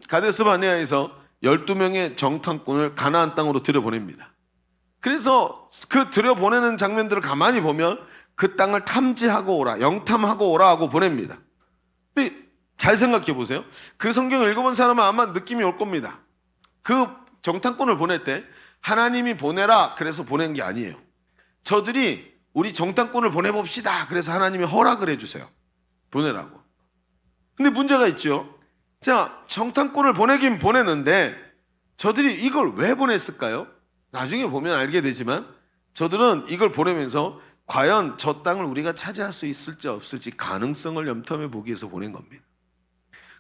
C: 가데스 바네아에서 12명의 정탐꾼을 가나안 땅으로 들여보냅니다. 그래서 그 들여보내는 장면들을 가만히 보면 그 땅을 탐지하고 오라, 영탐하고 오라 하고 보냅니다. 근데 잘 생각해 보세요. 그 성경을 읽어본 사람은 아마 느낌이 올 겁니다. 그 정탐꾼을 보낼 때 하나님이 보내라 그래서 보낸 게 아니에요. 저들이 우리 정탐꾼을 보내봅시다 그래서 하나님이 허락을 해주세요. 보내라고. 근데 문제가 있죠. 자, 정탐꾼을 보내긴 보냈는데 저들이 이걸 왜 보냈을까요? 나중에 보면 알게 되지만 저들은 이걸 보내면서 과연 저 땅을 우리가 차지할 수 있을지 없을지 가능성을 염탐해 보기 위해서 보낸 겁니다.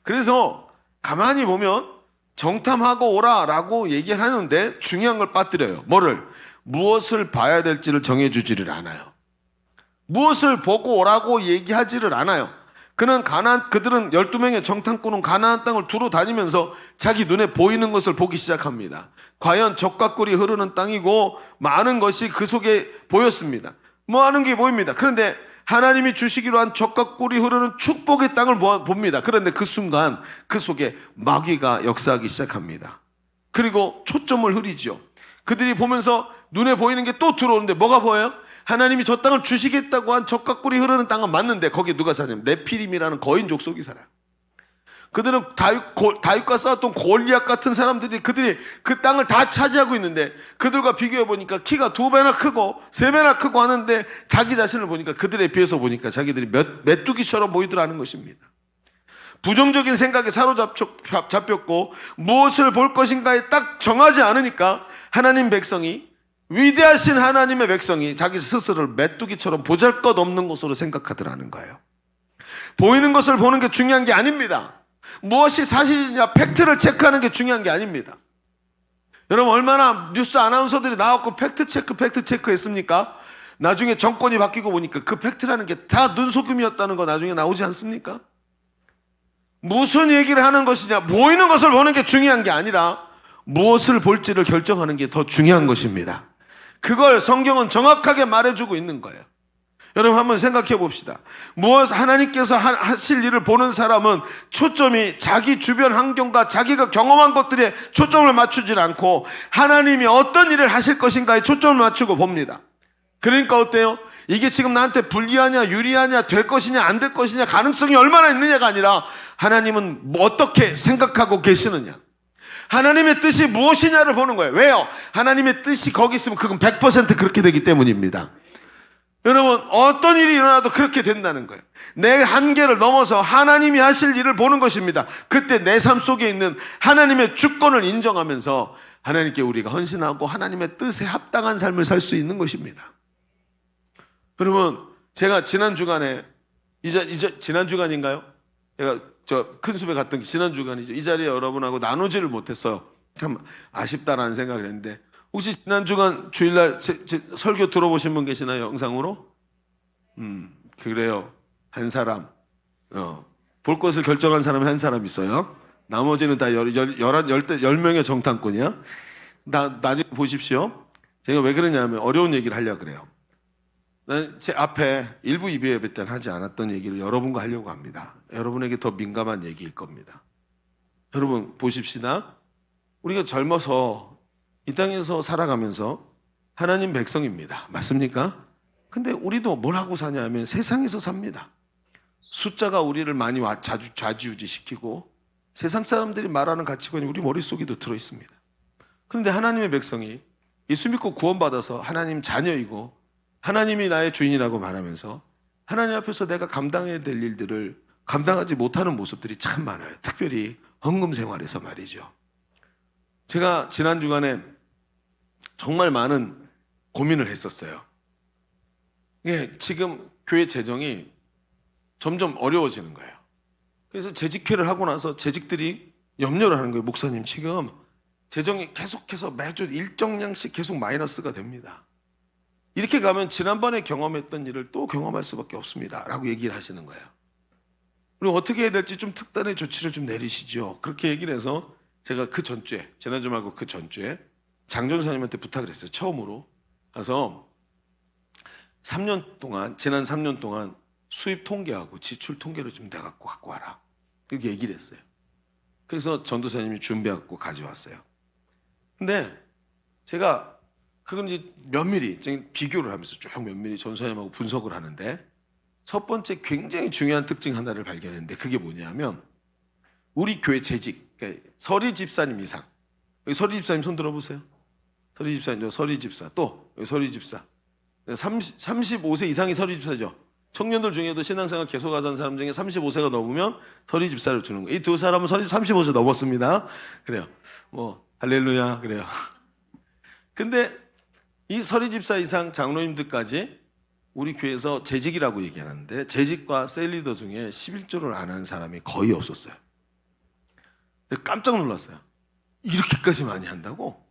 C: 그래서 가만히 보면 정탐하고 오라라고 얘기를 하는데 중요한 걸 빠뜨려요. 뭐를? 무엇을 봐야 될지를 정해주지를 않아요. 무엇을 보고 오라고 얘기하지를 않아요. 그들은 12명의 정탐꾼은 가나안 땅을 두루 다니면서 자기 눈에 보이는 것을 보기 시작합니다. 과연 적과 꿀이 흐르는 땅이고 많은 것이 그 속에 보였습니다. 많은 게 보입니다. 그런데 하나님이 주시기로 한 적과 꿀이 흐르는 축복의 땅을 봅니다. 그런데 그 순간 그 속에 마귀가 역사하기 시작합니다. 그리고 초점을 흐리죠. 그들이 보면서 눈에 보이는 게 또 들어오는데 뭐가 보여요? 하나님이 저 땅을 주시겠다고 한 적과 꿀이 흐르는 땅은 맞는데 거기에 누가 사냐면 네피림이라는 거인 족속이 살아요. 그들은 다윗과 싸웠던 골리앗 같은 사람들이 그들이 그 땅을 다 차지하고 있는데 그들과 비교해 보니까 키가 2배나 크고 3배나 크고 하는데 자기 자신을 보니까 그들에 비해서 보니까 자기들이 메뚜기처럼 보이더라는 것입니다. 부정적인 생각에 사로잡혔고 무엇을 볼 것인가에 딱 정하지 않으니까 하나님 백성이 위대하신 하나님의 백성이 자기 스스로를 메뚜기처럼 보잘것없는 것으로 생각하더라는 거예요. 보이는 것을 보는 게 중요한 게 아닙니다. 무엇이 사실이냐 팩트를 체크하는 게 중요한 게 아닙니다. 여러분 얼마나 뉴스 아나운서들이 나왔고 팩트 체크 했습니까? 나중에 정권이 바뀌고 보니까 그 팩트라는 게 다 눈속임이었다는 거 나중에 나오지 않습니까? 무슨 얘기를 하는 것이냐 보이는 것을 보는 게 중요한 게 아니라 무엇을 볼지를 결정하는 게 더 중요한 것입니다. 그걸 성경은 정확하게 말해주고 있는 거예요. 여러분 한번 생각해 봅시다. 하나님께서 하실 일을 보는 사람은 초점이 자기 주변 환경과 자기가 경험한 것들에 초점을 맞추질 않고 하나님이 어떤 일을 하실 것인가에 초점을 맞추고 봅니다. 그러니까 어때요? 이게 지금 나한테 불리하냐 유리하냐 될 것이냐 안 될 것이냐 가능성이 얼마나 있느냐가 아니라 하나님은 어떻게 생각하고 계시느냐, 하나님의 뜻이 무엇이냐를 보는 거예요. 왜요? 하나님의 뜻이 거기 있으면 그건 100% 그렇게 되기 때문입니다. 여러분 어떤 일이 일어나도 그렇게 된다는 거예요. 내 한계를 넘어서 하나님이 하실 일을 보는 것입니다. 그때 내 삶 속에 있는 하나님의 주권을 인정하면서 하나님께 우리가 헌신하고 하나님의 뜻에 합당한 삶을 살 수 있는 것입니다. 여러분 제가 지난 주간에 지난 주간인가요? 제가 큰 숲에 갔던 게 지난 주간이죠. 이 자리에 여러분하고 나누지를 못했어요. 참 아쉽다라는 생각을 했는데 혹시 지난 주간 주일날 제 설교 들어보신 분 계시나요? 영상으로? 그래요. 한 사람 볼 것을 결정한 사람이 한 사람 있어요. 나머지는 다 10명의 정탐꾼이야. 나중에 보십시오. 제가 왜 그러냐면 어려운 얘기를 하려고 그래요. 제 앞에 1부 2부 예배 때는 하지 않았던 얘기를 여러분과 하려고 합니다. 여러분에게 더 민감한 얘기일 겁니다. 여러분 보십시다. 우리가 젊어서 이 땅에서 살아가면서 하나님 백성입니다. 맞습니까? 근데 우리도 뭘 하고 사냐 하면 세상에서 삽니다. 숫자가 우리를 많이 좌지우지시키고 세상 사람들이 말하는 가치관이 우리 머릿속에도 들어있습니다. 그런데 하나님의 백성이 예수 믿고 구원받아서 하나님 자녀이고 하나님이 나의 주인이라고 말하면서 하나님 앞에서 내가 감당해야 될 일들을 감당하지 못하는 모습들이 참 많아요. 특별히 헌금 생활에서 말이죠. 제가 지난 주간에 정말 많은 고민을 했었어요. 지금 교회 재정이 점점 어려워지는 거예요. 그래서 재직회를 하고 나서 재직들이 염려를 하는 거예요. 목사님 지금 재정이 계속해서 매주 일정량씩 계속 마이너스가 됩니다. 이렇게 가면 지난번에 경험했던 일을 또 경험할 수밖에 없습니다 라고 얘기를 하시는 거예요. 그리고 어떻게 해야 될지 좀 특단의 조치를 좀 내리시죠. 그렇게 얘기를 해서 제가 그 전주에, 지난주 말고 그 전주에 장전사님한테 부탁을 했어요. 처음으로 가서 3년 동안, 지난 3년 동안 수입 통계하고 지출 통계를 좀 갖고 와라. 이렇게 얘기를 했어요. 그래서 전도사님이 준비하고 가져왔어요. 근데 제가 그건 이제 면밀히 비교를 하면서 쭉 면밀히 전도사님하고 분석을 하는데 첫 번째 굉장히 중요한 특징 하나를 발견했는데 그게 뭐냐면 우리 교회 재직, 그러니까 서리 집사님 이상, 여기 서리 집사님 손 들어보세요. 서리 집사님, 서리 집사, 또 여기 서리 집사, 35세 이상이 서리 집사죠. 청년들 중에도 신앙생활 계속 하던 사람 중에 35세가 넘으면 서리 집사를 주는 거예요. 이 두 사람은 서리 35세 넘었습니다. 그래요. 할렐루야. 그래요. 근데 이 서리 집사 이상 장로님들까지 우리 교회에서 재직이라고 얘기하는데 재직과 셀리더 중에 11조를 안 하는 사람이 거의 없었어요. 깜짝 놀랐어요. 이렇게까지 많이 한다고?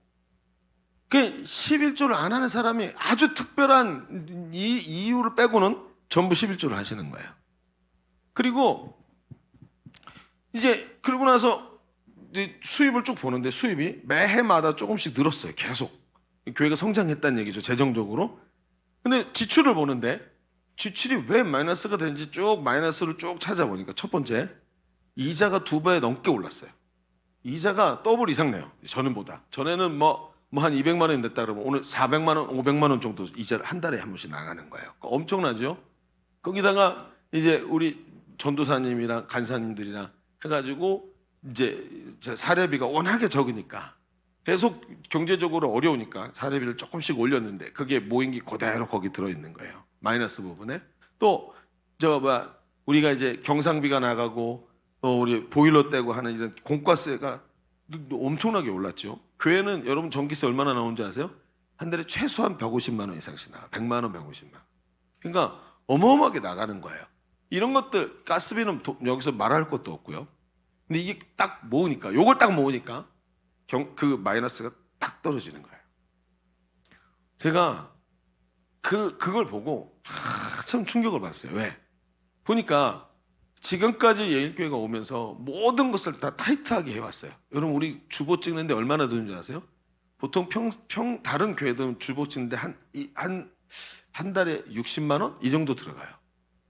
C: 그 11조를 안 하는 사람이 아주 특별한 이 이유를 빼고는 전부 11조를 하시는 거예요. 그리고 이제 그러고 나서 이제 수입을 쭉 보는데 수입이 매해마다 조금씩 늘었어요. 계속. 교회가 성장했다는 얘기죠. 재정적으로. 근데 지출을 보는데 지출이 왜 마이너스가 되는지 쭉 마이너스를 쭉 찾아보니까 첫 번째, 이자가 2배 넘게 올랐어요. 이자가 더블 이상 내요. 전에보다. 전에는 뭐 한 200만 원이 됐다 그러면 오늘 400만 원, 500만 원 정도 이자를 한 달에 한 번씩 나가는 거예요. 엄청나죠? 거기다가 이제 우리 전도사님이랑 간사님들이랑 해가지고 이제 사례비가 워낙에 적으니까 계속 경제적으로 어려우니까 사례비를 조금씩 올렸는데 그게 모인 게 그대로 거기 들어있는 거예요. 마이너스 부분에. 또 우리가 이제 경상비가 나가고 또 우리 보일러 떼고 하는 이런 공과세가 엄청나게 올랐죠. 교회는 여러분 전기세 얼마나 나오는지 아세요? 한 달에 최소한 150만 원 이상씩 나가. 100만 원, 150만 원. 그러니까 어마어마하게 나가는 거예요. 이런 것들 가스비는 여기서 말할 것도 없고요. 근데 이게 딱 모으니까 요걸 딱 모으니까 그 마이너스가 딱 떨어지는 거예요. 제가 그걸 보고 참 충격을 받았어요. 왜? 보니까 지금까지 예일교회가 오면서 모든 것을 다 타이트하게 해왔어요. 여러분 우리 주보 찍는데 얼마나 드는지 아세요? 보통 다른 교회들은 주보 찍는데 한 달에 60만 원? 이 정도 들어가요.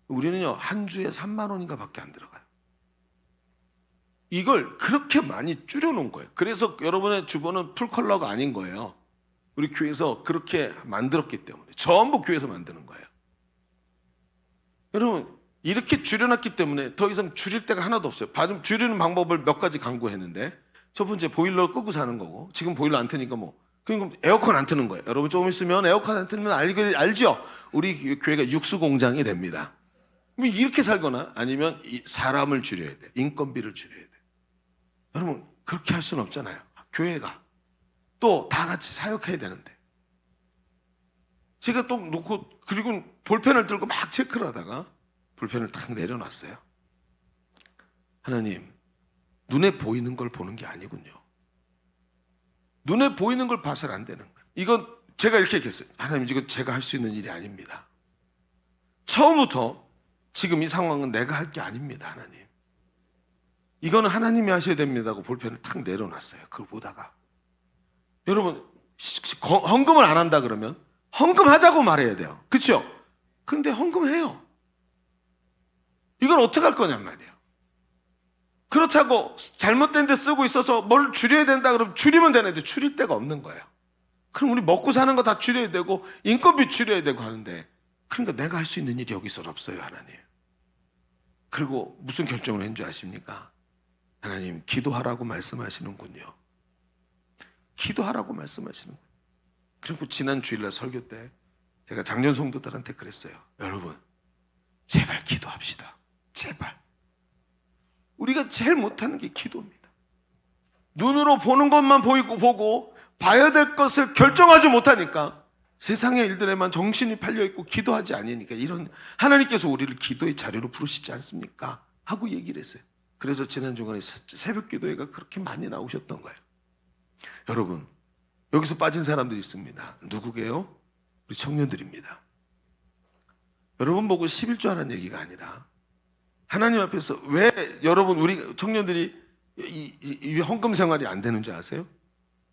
C: 우리는요 한 주에 3만 원인가 밖에 안 들어가요. 이걸 그렇게 많이 줄여놓은 거예요. 그래서 여러분의 주보는 풀컬러가 아닌 거예요. 우리 교회에서 그렇게 만들었기 때문에 전부 교회에서 만드는 거예요. 여러분 이렇게 줄여놨기 때문에 더 이상 줄일 데가 하나도 없어요. 줄이는 방법을 몇 가지 강구했는데 첫 번째 보일러 끄고 사는 거고 지금 보일러 안 트니까 그럼 에어컨 안 트는 거예요. 여러분 조금 있으면 에어컨 안 트면 알죠? 우리 교회가 육수 공장이 됩니다. 이렇게 살거나 아니면 사람을 줄여야 돼. 인건비를 줄여야 돼. 여러분 그렇게 할 수는 없잖아요. 교회가 또 다 같이 사역해야 되는데 제가 또 놓고 그리고 볼펜을 들고 막 체크를 하다가 볼펜을 탁 내려놨어요. 하나님 눈에 보이는 걸 보는 게 아니군요. 눈에 보이는 걸 봐서는 안 되는 거예요. 이건 제가 이렇게 얘기했어요. 하나님 이건 제가 할 수 있는 일이 아닙니다. 처음부터 지금 이 상황은 내가 할 게 아닙니다. 하나님 이거는 하나님이 하셔야 됩니다고 볼펜을 탁 내려놨어요. 그걸 보다가 여러분 헌금을 안 한다 그러면 헌금하자고 말해야 돼요. 그렇죠? 근데 헌금해요. 이걸 어떻게 할 거냔 말이에요. 그렇다고 잘못된 데 쓰고 있어서 뭘 줄여야 된다 그러면 줄이면 되는데 줄일 데가 없는 거예요. 그럼 우리 먹고 사는 거 다 줄여야 되고 인건비 줄여야 되고 하는데 그러니까 내가 할 수 있는 일이 여기서는 없어요. 하나님. 그리고 무슨 결정을 했는지 아십니까? 하나님 기도하라고 말씀하시는군요. 기도하라고 말씀하시는 거예요. 그리고 지난 주일날 설교 때 제가 작년 성도들한테 그랬어요. 여러분 제발 기도합시다. 제발. 우리가 제일 못하는 게 기도입니다. 눈으로 보는 것만 보고 봐야 될 것을 결정하지 못하니까 세상의 일들에만 정신이 팔려있고 기도하지 않으니까 이런 하나님께서 우리를 기도의 자리로 부르시지 않습니까? 하고 얘기를 했어요. 그래서 지난 주간에 새벽 기도회가 그렇게 많이 나오셨던 거예요. 여러분 여기서 빠진 사람들이 있습니다. 누구게요? 우리 청년들입니다. 여러분 보고 11조 하라는 얘기가 아니라 하나님 앞에서 왜 여러분 우리 청년들이 이 헌금 생활이 안 되는지 아세요?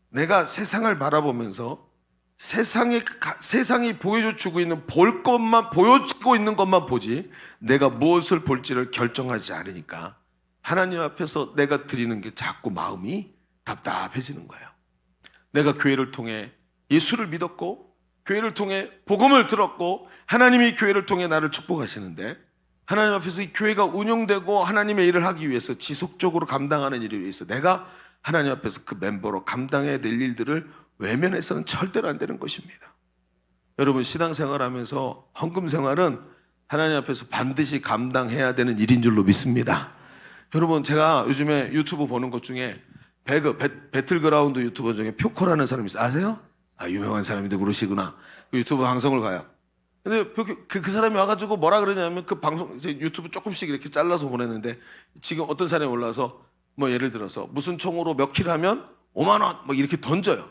C: 내가 세상을 바라보면서 세상이 보여주고 있는 보여지고 있는 것만 보지 내가 무엇을 볼지를 결정하지 않으니까 하나님 앞에서 내가 드리는 게 자꾸 마음이 답답해지는 거예요. 내가 교회를 통해 예수를 믿었고 교회를 통해 복음을 들었고 하나님이 교회를 통해 나를 축복하시는데 하나님 앞에서 이 교회가 운영되고 하나님의 일을 하기 위해서 지속적으로 감당하는 일을 위해서 내가 하나님 앞에서 그 멤버로 감당해야 될 일들을 외면해서는 절대로 안 되는 것입니다. 여러분 신앙생활하면서 헌금생활은 하나님 앞에서 반드시 감당해야 되는 일인 줄로 믿습니다. 여러분 제가 요즘에 유튜브 보는 것 중에 배틀그라운드 유튜버 중에 표코라는 사람이 있어요. 아세요? 아, 유명한 사람인데 그러시구나. 그 유튜브 방송을 가요. 근데 그 사람이 와가지고 뭐라 그러냐면 그 방송, 이제 유튜브 조금씩 이렇게 잘라서 보냈는데 지금 어떤 사람이 올라와서 뭐 예를 들어서 무슨 총으로 몇 킬 하면 5만 원 막 이렇게 던져요.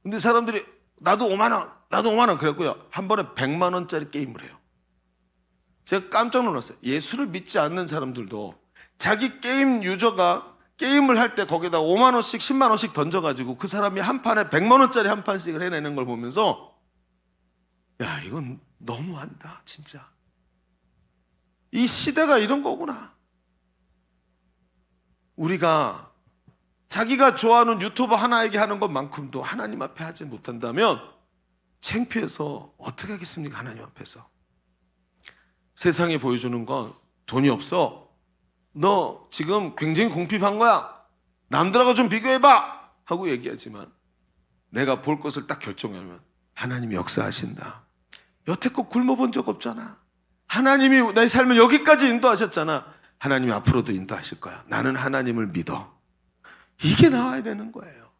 C: 근데 사람들이 나도 5만 원, 나도 5만 원 그랬고요. 한 번에 100만 원짜리 게임을 해요. 제가 깜짝 놀랐어요. 예수를 믿지 않는 사람들도 자기 게임 유저가 게임을 할 때 거기다 5만 원씩 10만 원씩 던져가지고 그 사람이 한 판에 100만 원짜리 한 판씩을 해내는 걸 보면서 야, 이건 너무한다 진짜. 이 시대가 이런 거구나. 우리가 자기가 좋아하는 유튜버 하나에게 하는 것만큼도 하나님 앞에 하지 못한다면 창피해서 어떻게 하겠습니까? 하나님 앞에서. 세상에 보여주는 건 돈이 없어. 너 지금 굉장히 공핍한 거야. 남들하고 좀 비교해봐 하고 얘기하지만 내가 볼 것을 딱 결정하면 하나님이 역사하신다. 여태껏 굶어본 적 없잖아. 하나님이 내 삶을 여기까지 인도하셨잖아. 하나님이 앞으로도 인도하실 거야. 나는 하나님을 믿어. 이게 나와야 되는 거예요.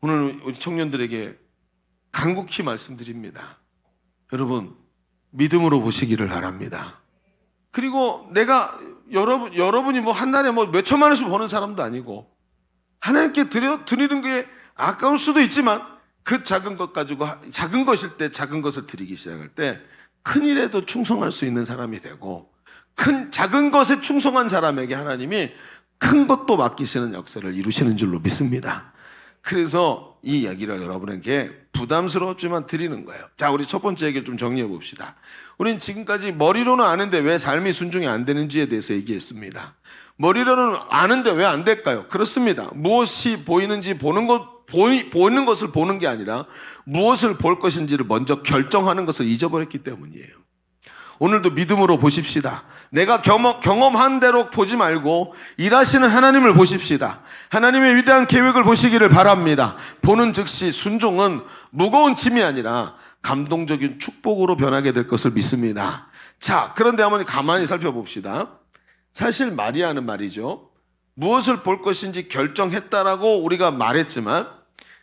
C: 오늘 우리 청년들에게 간곡히 말씀드립니다. 여러분, 믿음으로 보시기를 바랍니다. 그리고 내가 여러분이 뭐 한 달에 뭐 몇천만 원씩 버는 사람도 아니고 하나님께 드리는 게 아까울 수도 있지만 그 작은 것 가지고 작은 것일 때 작은 것을 드리기 시작할 때 큰 일에도 충성할 수 있는 사람이 되고 작은 것에 충성한 사람에게 하나님이 큰 것도 맡기시는 역사를 이루시는 줄로 믿습니다. 그래서 이 이야기를 여러분에게 부담스럽지만 드리는 거예요. 자, 우리 첫 번째 얘기를 좀 정리해 봅시다. 우린 지금까지 머리로는 아는데 왜 삶이 순종이 안 되는지에 대해서 얘기했습니다. 머리로는 아는데 왜 안 될까요? 그렇습니다. 무엇이 보이는지 보는 것을 보는 게 아니라 무엇을 볼 것인지를 먼저 결정하는 것을 잊어버렸기 때문이에요. 오늘도 믿음으로 보십시다. 내가 경험한 대로 보지 말고 일하시는 하나님을 보십시다. 하나님의 위대한 계획을 보시기를 바랍니다. 보는 즉시 순종은 무거운 짐이 아니라 감동적인 축복으로 변하게 될 것을 믿습니다. 자, 그런데 한번 가만히 살펴봅시다. 사실 마리아는 말이죠. 무엇을 볼 것인지 결정했다라고 우리가 말했지만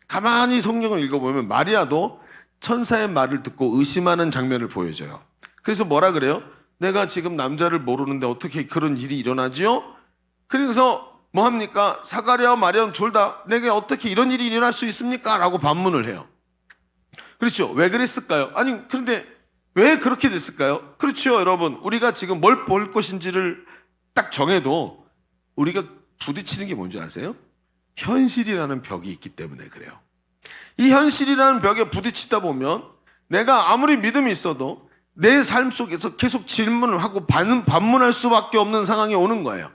C: 가만히 성경을 읽어보면 마리아도 천사의 말을 듣고 의심하는 장면을 보여줘요. 그래서 뭐라 그래요? 내가 지금 남자를 모르는데 어떻게 그런 일이 일어나지요? 그래서 뭐 합니까? 사가랴와 마리아는 둘 다 내게 어떻게 이런 일이 일어날 수 있습니까? 라고 반문을 해요. 그렇죠? 왜 그랬을까요? 아니, 그런데 왜 그렇게 됐을까요? 그렇죠, 여러분. 우리가 지금 뭘 볼 것인지를 딱 정해도 우리가 부딪히는 게 뭔지 아세요? 현실이라는 벽이 있기 때문에 그래요. 이 현실이라는 벽에 부딪히다 보면 내가 아무리 믿음이 있어도 내 삶 속에서 계속 질문을 하고 반문할 수밖에 없는 상황이 오는 거예요.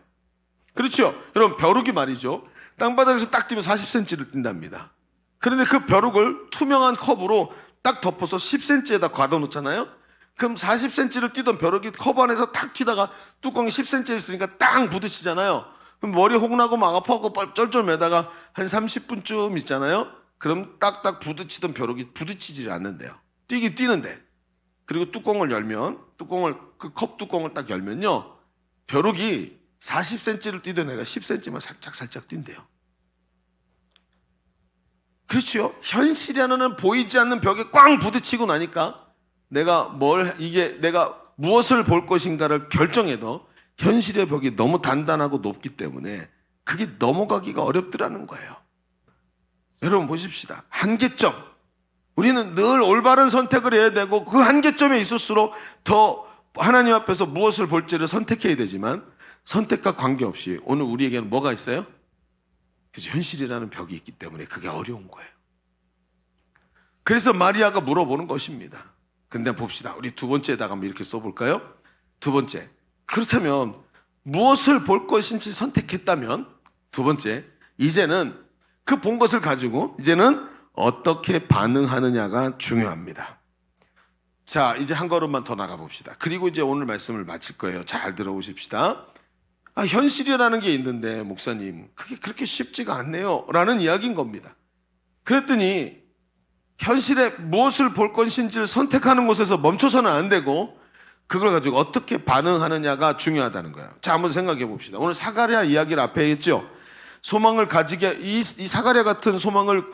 C: 그렇죠? 여러분, 벼룩이 말이죠. 땅바닥에서 딱 뛰면 40cm를 뛴답니다. 그런데 그 벼룩을 투명한 컵으로 딱 덮어서 10cm에다 가둬놓잖아요. 그럼 40cm를 뛰던 벼룩이 컵 안에서 탁 튀다가 뚜껑이 10cm 있으니까 땅 부딪히잖아요. 그럼 머리 홍나고 막 아파하고 쩔쩔 매다가 한 30분쯤 있잖아요. 그럼 딱딱 부딪히던 벼룩이 부딪히질 않는데요. 뛰긴 뛰는데. 그리고 뚜껑을 열면, 그 컵 뚜껑을 딱 열면요. 벼룩이 40cm를 뛰던 애가 10cm만 살짝 뛴대요. 그렇죠. 현실이라는 보이지 않는 벽에 꽝 부딪히고 나니까 내가 무엇을 볼 것인가를 결정해도 현실의 벽이 너무 단단하고 높기 때문에 그게 넘어가기가 어렵더라는 거예요. 여러분 보십시다. 한계점. 우리는 늘 올바른 선택을 해야 되고 그 한계점에 있을수록 더 하나님 앞에서 무엇을 볼지를 선택해야 되지만 선택과 관계없이 오늘 우리에게는 뭐가 있어요? 그래서 현실이라는 벽이 있기 때문에 그게 어려운 거예요. 그래서 마리아가 물어보는 것입니다. 근데 봅시다. 우리 두 번째에다가 한번 이렇게 써볼까요? 두 번째. 그렇다면 무엇을 볼 것인지 선택했다면 두 번째, 이제는 그 본 것을 가지고 이제는 어떻게 반응하느냐가 중요합니다. 자, 이제 한 걸음만 더 나가봅시다. 그리고 이제 오늘 말씀을 마칠 거예요. 잘 들어보십시다. 현실이라는 게 있는데 목사님 그게 그렇게 쉽지가 않네요 라는 이야기인 겁니다. 그랬더니 현실에 무엇을 볼 것인지를 선택하는 곳에서 멈춰서는 안 되고 그걸 가지고 어떻게 반응하느냐가 중요하다는 거예요. 자, 한번 생각해 봅시다. 오늘 사가랴 이야기를 앞에 했죠. 소망을 가지게 이 사가랴 같은 소망을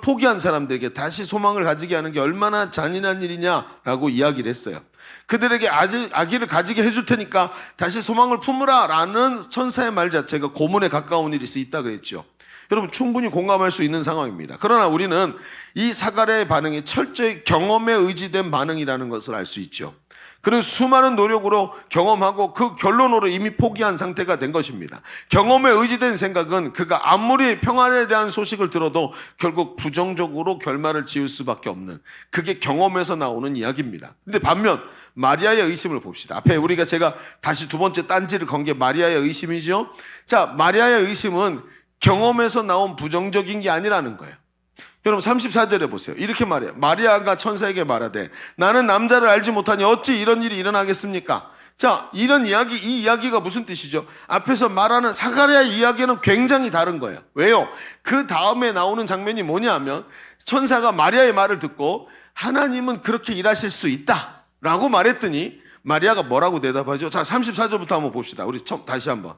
C: 포기한 사람들에게 다시 소망을 가지게 하는 게 얼마나 잔인한 일이냐라고 이야기를 했어요. 그들에게 아기를 가지게 해줄 테니까 다시 소망을 품으라 라는 천사의 말 자체가 고문에 가까운 일일 수 있다 그랬죠. 여러분 충분히 공감할 수 있는 상황입니다. 그러나 우리는 이 사가랴의 반응이 철저히 경험에 의지된 반응이라는 것을 알 수 있죠. 그는 수많은 노력으로 경험하고 그 결론으로 이미 포기한 상태가 된 것입니다. 경험에 의지된 생각은 그가 아무리 평안에 대한 소식을 들어도 결국 부정적으로 결말을 지을 수밖에 없는, 그게 경험에서 나오는 이야기입니다. 근데 반면 마리아의 의심을 봅시다. 앞에 제가 다시 두 번째 딴지를 건 게 마리아의 의심이죠. 자, 마리아의 의심은 경험에서 나온 부정적인 게 아니라는 거예요. 여러분 34절에 보세요. 이렇게 말해요. 마리아가 천사에게 말하되 나는 남자를 알지 못하니 어찌 이런 일이 일어나겠습니까? 자, 이 이야기가 무슨 뜻이죠? 앞에서 말하는 사가랴의 이야기는 굉장히 다른 거예요. 왜요? 그 다음에 나오는 장면이 뭐냐 하면 천사가 마리아의 말을 듣고 하나님은 그렇게 일하실 수 있다 라고 말했더니 마리아가 뭐라고 대답하죠? 자, 34절부터 한번 봅시다. 우리 다시 한번.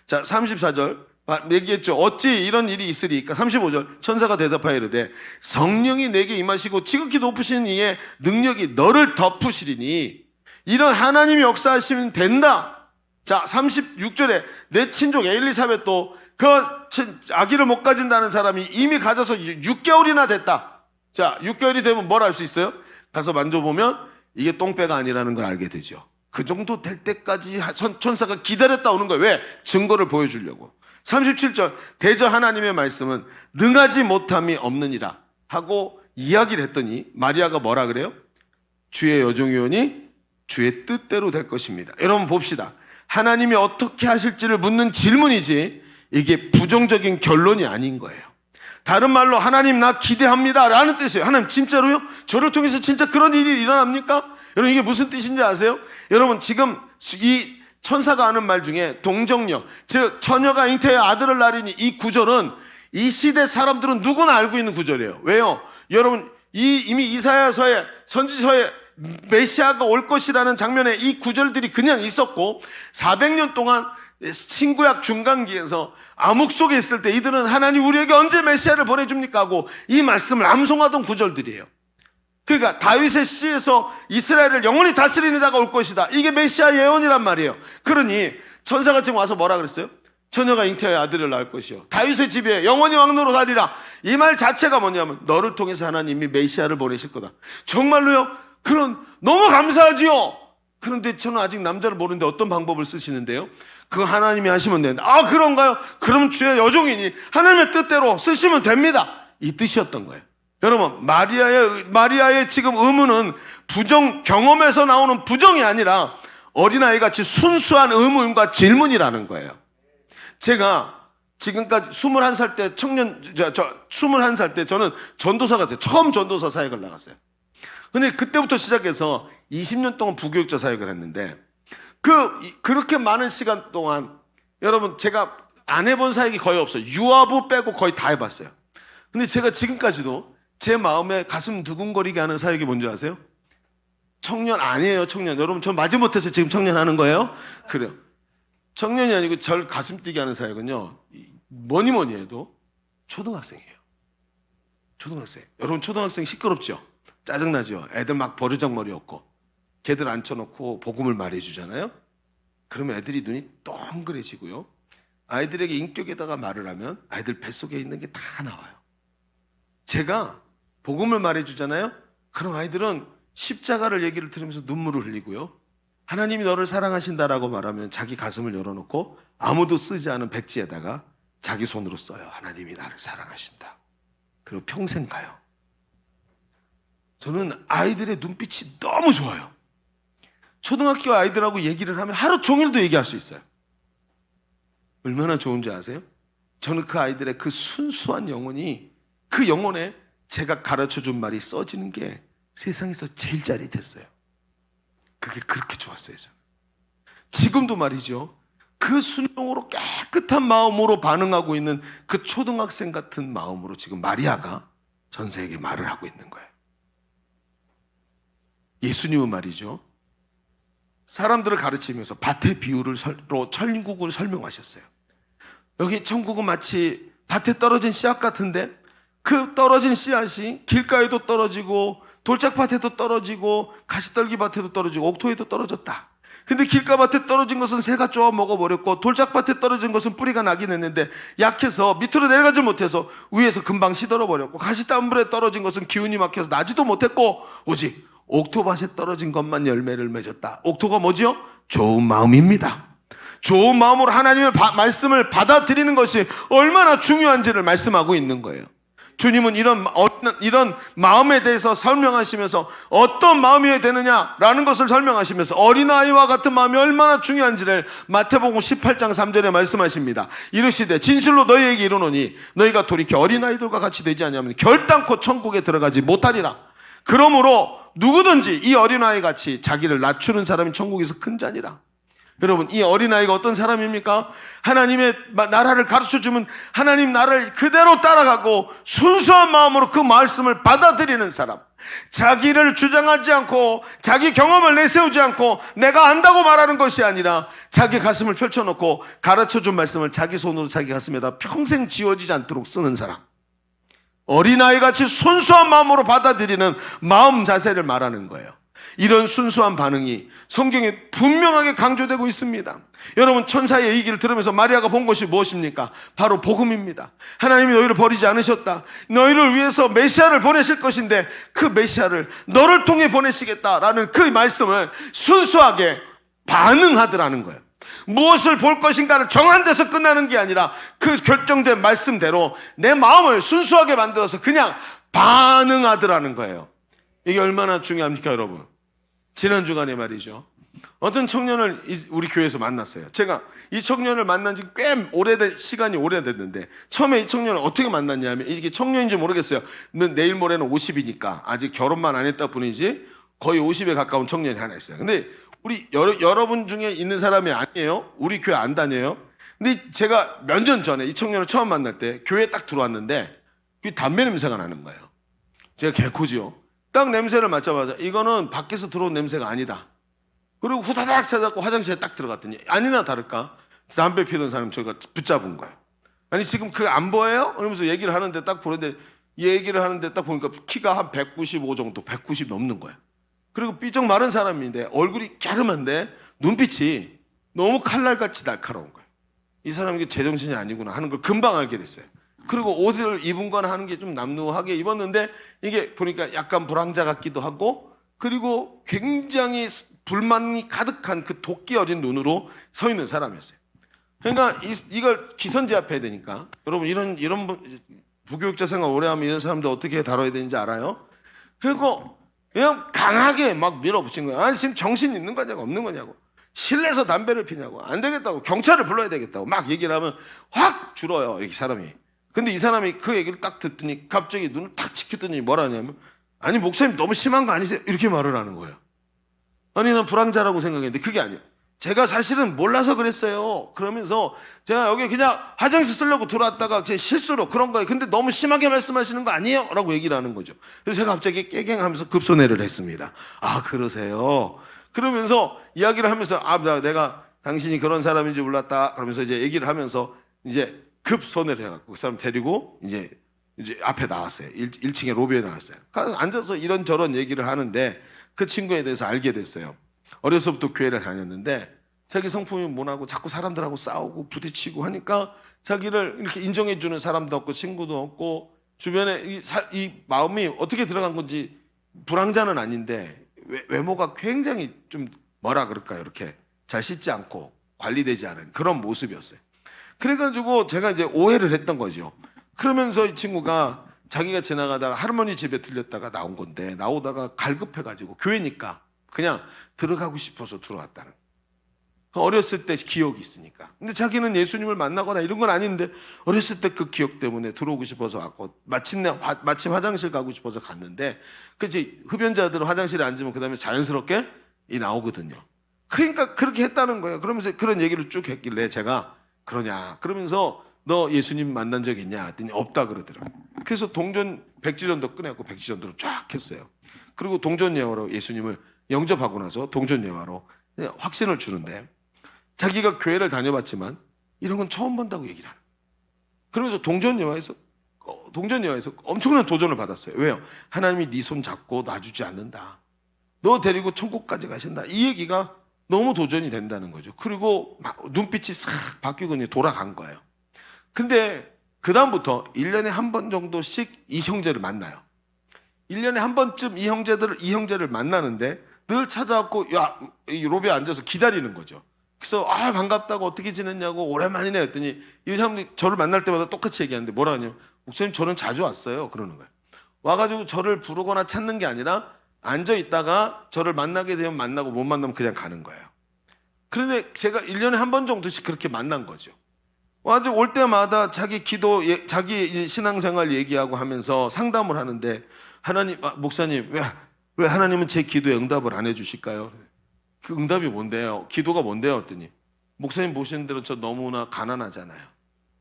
C: 자, 34절 얘기했죠. 어찌 이런 일이 있으리까? 35절 천사가 대답하여 이르되 성령이 내게 임하시고 지극히 높으신 이의 능력이 너를 덮으시리니 이런 하나님이 역사하시면 된다. 자, 36절에 내 친족 엘리사벳도 그 아기를 못 가진다는 사람이 이미 가져서 6개월이나 됐다. 자, 6개월이 되면 뭘 알 수 있어요? 가서 만져보면 이게 똥배가 아니라는 걸 알게 되죠. 그 정도 될 때까지 천사가 기다렸다 오는 거예요. 왜? 증거를 보여주려고. 37절 대저 하나님의 말씀은 능하지 못함이 없느니라 하고 이야기를 했더니 마리아가 뭐라 그래요? 주의 여종이오니 주의 뜻대로 될 것입니다. 여러분 봅시다. 하나님이 어떻게 하실지를 묻는 질문이지 이게 부정적인 결론이 아닌 거예요. 다른 말로 하나님 나 기대합니다 라는 뜻이에요. 하나님 진짜로요? 저를 통해서 진짜 그런 일이 일어납니까? 여러분 이게 무슨 뜻인지 아세요? 여러분 지금 이 천사가 하는 말 중에 동정녀, 즉 처녀가 잉태하여 아들을 낳으리니 이 구절은 이 시대 사람들은 누구나 알고 있는 구절이에요. 왜요? 여러분 이미 이사야서에 선지서에 메시아가 올 것이라는 장면에 이 구절들이 그냥 있었고 400년 동안 신구약 중간기에서 암흑 속에 있을 때 이들은 하나님 우리에게 언제 메시아를 보내줍니까 하고 이 말씀을 암송하던 구절들이에요. 그러니까 다윗의 시에서 이스라엘을 영원히 다스리는 자가 올 것이다. 이게 메시아 예언이란 말이에요. 그러니 천사가 지금 와서 뭐라 그랬어요? 처녀가 잉태하여 아들을 낳을 것이요 다윗의 집에 영원히 왕노로 다리라. 이 말 자체가 뭐냐면 너를 통해서 하나님이 메시아를 보내실 거다. 정말로요? 너무 감사하지요. 그런데 저는 아직 남자를 모르는데 어떤 방법을 쓰시는데요? 그거 하나님이 하시면 된다. 아 그런가요? 그럼 주의 여종이니 하나님의 뜻대로 쓰시면 됩니다. 이 뜻이었던 거예요. 여러분 마리아의 지금 의문은 경험에서 나오는 부정이 아니라 어린아이 같이 순수한 의문과 질문이라는 거예요. 제가 지금까지 21살 때 21살 때 저는 전도사가 됐어요. 처음 전도사 사역을 나갔어요. 근데 그때부터 시작해서 20년 동안 부교육자 사역을 했는데 그렇게 많은 시간 동안 여러분 제가 안 해본 사역이 거의 없어요. 유아부 빼고 거의 다 해봤어요. 근데 제가 지금까지도 제 마음에 가슴 두근거리게 하는 사역이 뭔지 아세요? 청년 아니에요. 청년. 여러분 저 마지못해서 지금 청년 하는 거예요? 그래요. 청년이 아니고 절 가슴 뛰게 하는 사역은요. 뭐니 해도 초등학생이에요. 초등학생. 여러분 초등학생 시끄럽죠? 짜증나죠? 애들 막 버르장머리 없고 걔들 앉혀놓고 복음을 말해주잖아요. 그러면 애들이 눈이 동그래지고요. 아이들에게 인격에다가 말을 하면 아이들 뱃속에 있는 게 다 나와요. 제가 복음을 말해주잖아요. 그럼 아이들은 십자가를 얘기를 들으면서 눈물을 흘리고요. 하나님이 너를 사랑하신다라고 말하면 자기 가슴을 열어놓고 아무도 쓰지 않은 백지에다가 자기 손으로 써요. 하나님이 나를 사랑하신다. 그리고 평생 가요. 저는 아이들의 눈빛이 너무 좋아요. 초등학교 아이들하고 얘기를 하면 하루 종일도 얘기할 수 있어요. 얼마나 좋은지 아세요? 저는 그 아이들의 그 순수한 영혼이 그 영혼에 제가 가르쳐준 말이 써지는 게 세상에서 제일 짜릿했어요. 그게 그렇게 좋았어요. 저는. 지금도 말이죠. 그 순종으로 깨끗한 마음으로 반응하고 있는 그 초등학생 같은 마음으로 지금 마리아가 전 세계에 말을 하고 있는 거예요. 예수님은 말이죠. 사람들을 가르치면서 밭의 비유로 천국을 설명하셨어요. 여기 천국은 마치 밭에 떨어진 씨앗 같은데 그 떨어진 씨앗이 길가에도 떨어지고 돌짝밭에도 떨어지고 가시떨기밭에도 떨어지고 옥토에도 떨어졌다. 근데 길가밭에 떨어진 것은 새가 쪼아 먹어버렸고 돌짝밭에 떨어진 것은 뿌리가 나긴 했는데 약해서 밑으로 내려가지 못해서 위에서 금방 시들어버렸고 가시덤불에 떨어진 것은 기운이 막혀서 나지도 못했고 오직 옥토밭에 떨어진 것만 열매를 맺었다. 옥토가 뭐지요? 좋은 마음입니다. 좋은 마음으로 하나님의 말씀을 받아들이는 것이 얼마나 중요한지를 말씀하고 있는 거예요. 주님은 이런 마음에 대해서 설명하시면서 어떤 마음이어야 되느냐라는 것을 설명하시면서 어린아이와 같은 마음이 얼마나 중요한지를 마태복음 18장 3절에 말씀하십니다. 이르시되 진실로 너희에게 이르노니 너희가 돌이켜 어린아이들과 같이 되지 않으면 결단코 천국에 들어가지 못하리라. 그러므로 누구든지 이 어린아이 같이 자기를 낮추는 사람이 천국에서 큰 자니라. 여러분, 이 어린아이가 어떤 사람입니까? 하나님의 나라를 가르쳐주면 하나님 나라를 그대로 따라가고 순수한 마음으로 그 말씀을 받아들이는 사람. 자기를 주장하지 않고 자기 경험을 내세우지 않고 내가 안다고 말하는 것이 아니라 자기 가슴을 펼쳐놓고 가르쳐준 말씀을 자기 손으로 자기 가슴에다 평생 지워지지 않도록 쓰는 사람. 어린아이같이 순수한 마음으로 받아들이는 마음 자세를 말하는 거예요. 이런 순수한 반응이 성경에 분명하게 강조되고 있습니다. 여러분, 천사의 얘기를 들으면서 마리아가 본 것이 무엇입니까? 바로 복음입니다. 하나님이 너희를 버리지 않으셨다. 너희를 위해서 메시아를 보내실 것인데 그 메시아를 너를 통해 보내시겠다라는 그 말씀을 순수하게 반응하더라는 거예요. 무엇을 볼 것인가를 정한 데서 끝나는 게 아니라 그 결정된 말씀대로 내 마음을 순수하게 만들어서 그냥 반응하더라는 거예요. 이게 얼마나 중요합니까, 여러분? 지난 주간에 말이죠. 어떤 청년을 우리 교회에서 만났어요. 제가 이 청년을 만난 지 꽤 시간이 오래됐는데 처음에 이 청년을 어떻게 만났냐면 이게 청년인지 모르겠어요. 내일 모레는 50이니까 아직 결혼만 안 했다 뿐이지 거의 50에 가까운 청년이 하나 있어요. 근데 우리 여러분 중에 있는 사람이 아니에요. 우리 교회 안 다녀요. 근데 제가 몇 년 전에 이 청년을 처음 만날 때 교회에 딱 들어왔는데 담배 냄새가 나는 거예요. 제가 개코지요. 딱 냄새를 맡자마자 이거는 밖에서 들어온 냄새가 아니다. 그리고 후다닥 찾았고 화장실에 딱 들어갔더니 아니나 다를까 담배 피우던 사람 저희가 붙잡은 거예요. 아니 지금 그거 안 보여요? 그러면서 얘기를 하는데 딱 보는데 얘기를 하는데 딱 보니까 키가 한 195 정도 190 넘는 거예요. 그리고 삐쩍 마른 사람인데 얼굴이 갸름한데 눈빛이 너무 칼날같이 날카로운 거예요. 이 사람이 이게 제정신이 아니구나 하는 걸 금방 알게 됐어요. 그리고 옷을 입은 거나 하는 게 좀 남루하게 입었는데 이게 보니까 약간 불황자 같기도 하고 그리고 굉장히 불만이 가득한 그 도끼 어린 눈으로 서 있는 사람이었어요. 그러니까 이걸 기선제압해야 되니까 여러분 이런 부교육자 생활 오래 하면 이런 사람들 어떻게 다뤄야 되는지 알아요? 그리고 그냥 강하게 막 밀어붙인 거예요. 아니 지금 정신 있는 거냐고 없는 거냐고 실내에서 담배를 피냐고 안 되겠다고 경찰을 불러야 되겠다고 막 얘기를 하면 확 줄어요 이렇게 사람이. 근데 이 사람이 그 얘기를 딱 듣더니 갑자기 눈을 탁 치켰더니 뭐라 하냐면 아니 목사님 너무 심한 거 아니세요? 이렇게 말을 하는 거예요. 아니 난 불황자라고 생각했는데 그게 아니에요. 제가 사실은 몰라서 그랬어요. 그러면서 제가 여기 그냥 화장실 쓰려고 들어왔다가 제 실수로 그런 거예요. 근데 너무 심하게 말씀하시는 거 아니에요? 라고 얘기를 하는 거죠. 그래서 제가 갑자기 깨갱하면서 급손해를 했습니다. 아 그러세요? 그러면서 이야기를 하면서 내가 당신이 그런 사람인지 몰랐다. 그러면서 이제 얘기를 하면서 이제 급손해를 해갖고 그 사람 데리고 이제 앞에 나왔어요. 1층에 로비에 나왔어요. 가서 앉아서 이런저런 얘기를 하는데 그 친구에 대해서 알게 됐어요. 어려서부터 교회를 다녔는데 자기 성품이 모나고 자꾸 사람들하고 싸우고 부딪히고 하니까 자기를 이렇게 인정해주는 사람도 없고 친구도 없고 주변에 이 마음이 어떻게 들어간 건지 불황자는 아닌데 외모가 굉장히 좀 뭐라 그럴까요? 이렇게 잘 씻지 않고 관리되지 않은 그런 모습이었어요. 그래가지고 제가 이제 오해를 했던 거죠. 그러면서 이 친구가 자기가 지나가다가 할머니 집에 들렸다가 나온 건데 나오다가 갈급해가지고 교회니까 그냥 들어가고 싶어서 들어왔다는 거예요. 어렸을 때 기억이 있으니까. 근데 자기는 예수님을 만나거나 이런 건 아닌데 어렸을 때 그 기억 때문에 들어오고 싶어서 왔고 마침 화장실 가고 싶어서 갔는데 그치 흡연자들은 화장실에 앉으면 그 다음에 자연스럽게 나오거든요. 그러니까 그렇게 했다는 거예요. 그러면서 그런 얘기를 쭉 했길래 제가 그러냐 그러면서 너 예수님 만난 적 있냐 했더니 없다 그러더라고요. 그래서 동전 백지전도 꺼내고 백지전도를 쫙 했어요. 그리고 동전예화로 예수님을 영접하고 나서 동전예화로 확신을 주는데 자기가 교회를 다녀봤지만 이런 건 처음 본다고 얘기를 하는 거예요. 그러면서 동전여화에서 엄청난 도전을 받았어요. 왜요? 하나님이 네 손 잡고 놔주지 않는다. 너 데리고 천국까지 가신다. 이 얘기가 너무 도전이 된다는 거죠. 그리고 막 눈빛이 싹 바뀌고 이제 돌아간 거예요. 근데 그다음부터 1년에 한 번 정도씩 이 형제를 만나요. 1년에 한 번쯤 이 형제를 만나는데 늘 찾아왔고, 야, 이 로비에 앉아서 기다리는 거죠. 그래서, 아, 반갑다고 어떻게 지냈냐고, 오랜만이네 했더니, 이 사람들이 저를 만날 때마다 똑같이 얘기하는데, 뭐라 하냐면, 목사님, 저는 자주 왔어요. 그러는 거예요. 와가지고 저를 부르거나 찾는 게 아니라, 앉아 있다가 저를 만나게 되면 만나고 못 만나면 그냥 가는 거예요. 그런데 제가 1년에 한 번 정도씩 그렇게 만난 거죠. 와가지고 올 때마다 자기 자기 신앙생활 얘기하고 하면서 상담을 하는데, 목사님, 왜 하나님은 제 기도에 응답을 안 해주실까요? 그 응답이 뭔데요? 기도가 뭔데요? 했더니, 목사님 보시는 대로 저 너무나 가난하잖아요.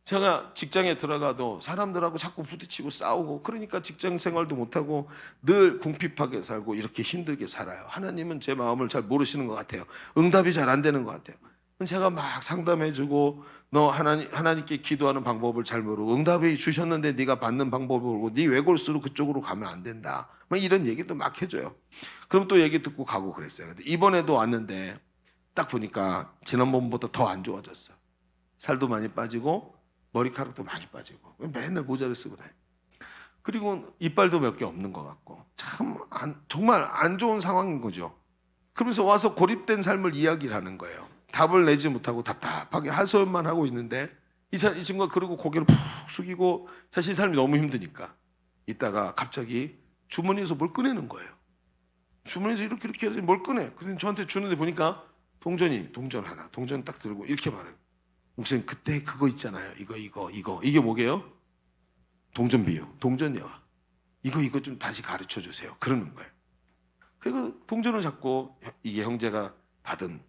C: 제가 직장에 들어가도 사람들하고 자꾸 부딪히고 싸우고, 그러니까 직장 생활도 못하고 늘 궁핍하게 살고 이렇게 힘들게 살아요. 하나님은 제 마음을 잘 모르시는 것 같아요. 응답이 잘 안 되는 것 같아요. 제가 막 상담해주고, 너 하나님께 기도하는 방법을 잘 모르고, 응답이 주셨는데 네가 받는 방법을 모르고 네 외골수로 그쪽으로 가면 안 된다, 막 이런 얘기도 막 해줘요. 그럼 또 얘기 듣고 가고 그랬어요. 근데 이번에도 왔는데 딱 보니까 지난번보다 더 안 좋아졌어. 살도 많이 빠지고 머리카락도 많이 빠지고 맨날 모자를 쓰고 다녀. 그리고 이빨도 몇 개 없는 것 같고, 정말 안 좋은 상황인 거죠. 그러면서 와서 고립된 삶을 이야기를 하는 거예요. 답을 내지 못하고 답답하게 하소연만 하고 있는데, 이 친구가 그러고 고개를 푹 숙이고 자신 삶이 너무 힘드니까 있다가 갑자기 주머니에서 뭘 꺼내는 거예요. 주머니에서 이렇게 해서 뭘 꺼내. 그래서 저한테 주는데 보니까 동전 하나, 동전 딱 들고 이렇게 말해요. 목사님, 그때 그거 있잖아요. 이게 뭐게요? 동전 비유, 동전여화. 이거 좀 다시 가르쳐 주세요. 그러는 거예요. 그리고 동전을 잡고, 이게 형제가 받은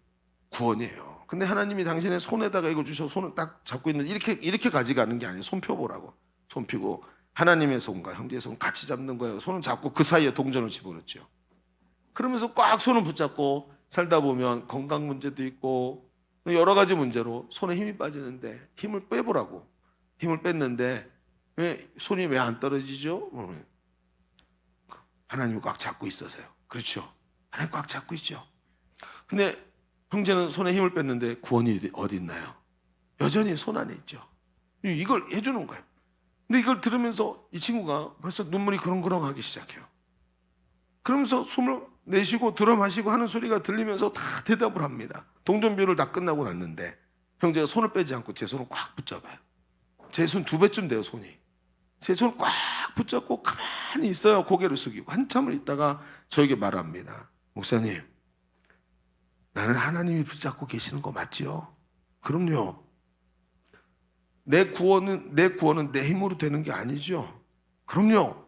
C: 구원이에요. 근데 하나님이 당신의 손에다가 이거 주셔서 손을 딱 잡고 있는데, 이렇게 가져가는 게 아니에요. 손 펴보라고. 손 펴고 하나님의 손과 형제의 손 같이 잡는 거예요. 손을 잡고 그 사이에 동전을 집어넣죠. 그러면서 꽉 손을 붙잡고 살다 보면 건강 문제도 있고 여러 가지 문제로 손에 힘이 빠지는데, 힘을 빼보라고. 힘을 뺐는데 손이 왜 안 떨어지죠? 하나님이 꽉 잡고 있어서요. 그렇죠. 하나님 꽉 잡고 있죠. 근데 형제는 손에 힘을 뺐는데 구원이 어디 있나요? 여전히 손 안에 있죠. 이걸 해주는 거예요. 근데 이걸 들으면서 이 친구가 벌써 눈물이 그렁그렁하기 시작해요. 그러면서 숨을 내쉬고 들어 마시고 하는 소리가 들리면서 다 대답을 합니다. 동전비율을 다 끝나고 났는데 형제가 손을 빼지 않고 제 손을 꽉 붙잡아요. 제 손 2배쯤 돼요, 손이. 제 손을 꽉 붙잡고 가만히 있어요. 고개를 숙이고 한참을 있다가 저에게 말합니다. 목사님, 나는 하나님이 붙잡고 계시는 거 맞지요? 그럼요. 내 구원은 내 힘으로 되는 게 아니죠. 그럼요.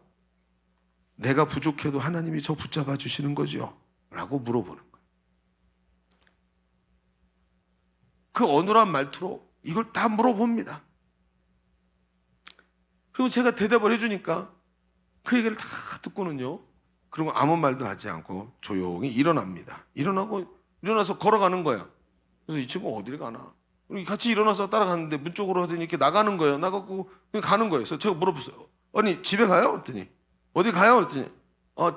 C: 내가 부족해도 하나님이 저 붙잡아 주시는 거죠? 라고 물어보는 거예요. 그 어눌한 말투로 이걸 다 물어봅니다. 그리고 제가 대답을 해주니까 그 얘기를 다 듣고는요, 그리고 아무 말도 하지 않고 조용히 일어납니다. 일어나서 걸어가는 거예요. 그래서 이 친구가 어디를 가나? 같이 일어나서 따라가는데 문 쪽으로 하더니 이렇게 나가는 거예요. 나가고 그냥 가는 거예요. 그래서 제가 물어봤어요. 아니, 집에 가요? 그랬더니 어디 가요? 그랬더니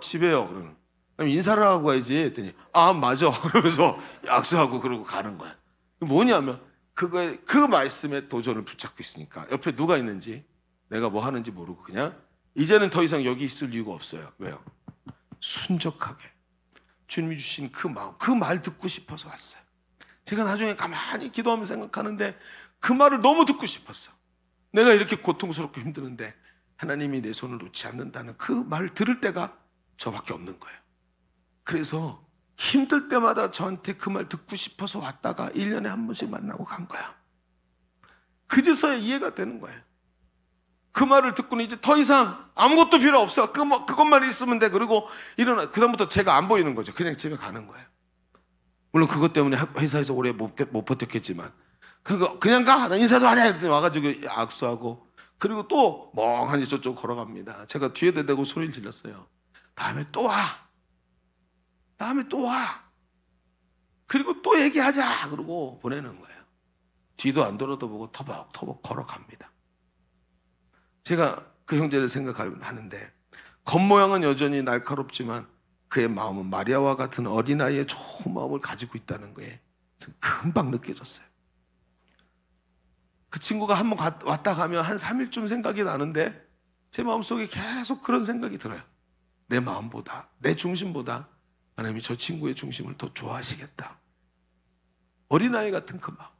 C: 집에요. 그러면 인사를 하고 가야지. 했더니 맞아. 그러면서 악수하고 그러고 가는 거야. 뭐냐면 그 말씀에 도전을 붙잡고 있으니까 옆에 누가 있는지 내가 뭐 하는지 모르고 그냥 이제는 더 이상 여기 있을 이유가 없어요. 왜요? 순적하게 주님이 주신 그 마음, 그 말 듣고 싶어서 왔어요. 제가 나중에 가만히 기도하면서 생각하는데 그 말을 너무 듣고 싶었어. 내가 이렇게 고통스럽고 힘드는데 하나님이 내 손을 놓지 않는다는 그 말을 들을 때가 저밖에 없는 거예요. 그래서 힘들 때마다 저한테 그 말 듣고 싶어서 왔다가 1년에 한 번씩 만나고 간 거야. 그제서야 이해가 되는 거예요. 그 말을 듣고는 이제 더 이상 아무것도 필요 없어. 그것만 있으면 돼. 그리고 그다음부터 제가 안 보이는 거죠. 그냥 집에 가는 거예요. 물론 그것 때문에 회사에서 오래 못 버텼겠지만, 그냥 가. 나 인사도 안 해. 그랬더니 와가지고 악수하고, 그리고 또 멍하니 저쪽 걸어갑니다. 제가 뒤에다 대고 소리를 질렀어요. 다음에 또 와. 그리고 또 얘기하자. 그러고 보내는 거예요. 뒤도 안 돌아도 보고 터벅터벅 걸어갑니다. 제가 그 형제를 생각하는데 겉모양은 여전히 날카롭지만 그의 마음은 마리아와 같은 어린아이의 좋은 마음을 가지고 있다는 거에 금방 느껴졌어요. 그 친구가 한번 왔다 가면 한 3일쯤 생각이 나는데 제 마음속에 계속 그런 생각이 들어요. 내 마음보다, 내 중심보다 하나님이 저 친구의 중심을 더 좋아하시겠다. 어린아이 같은 그 마음,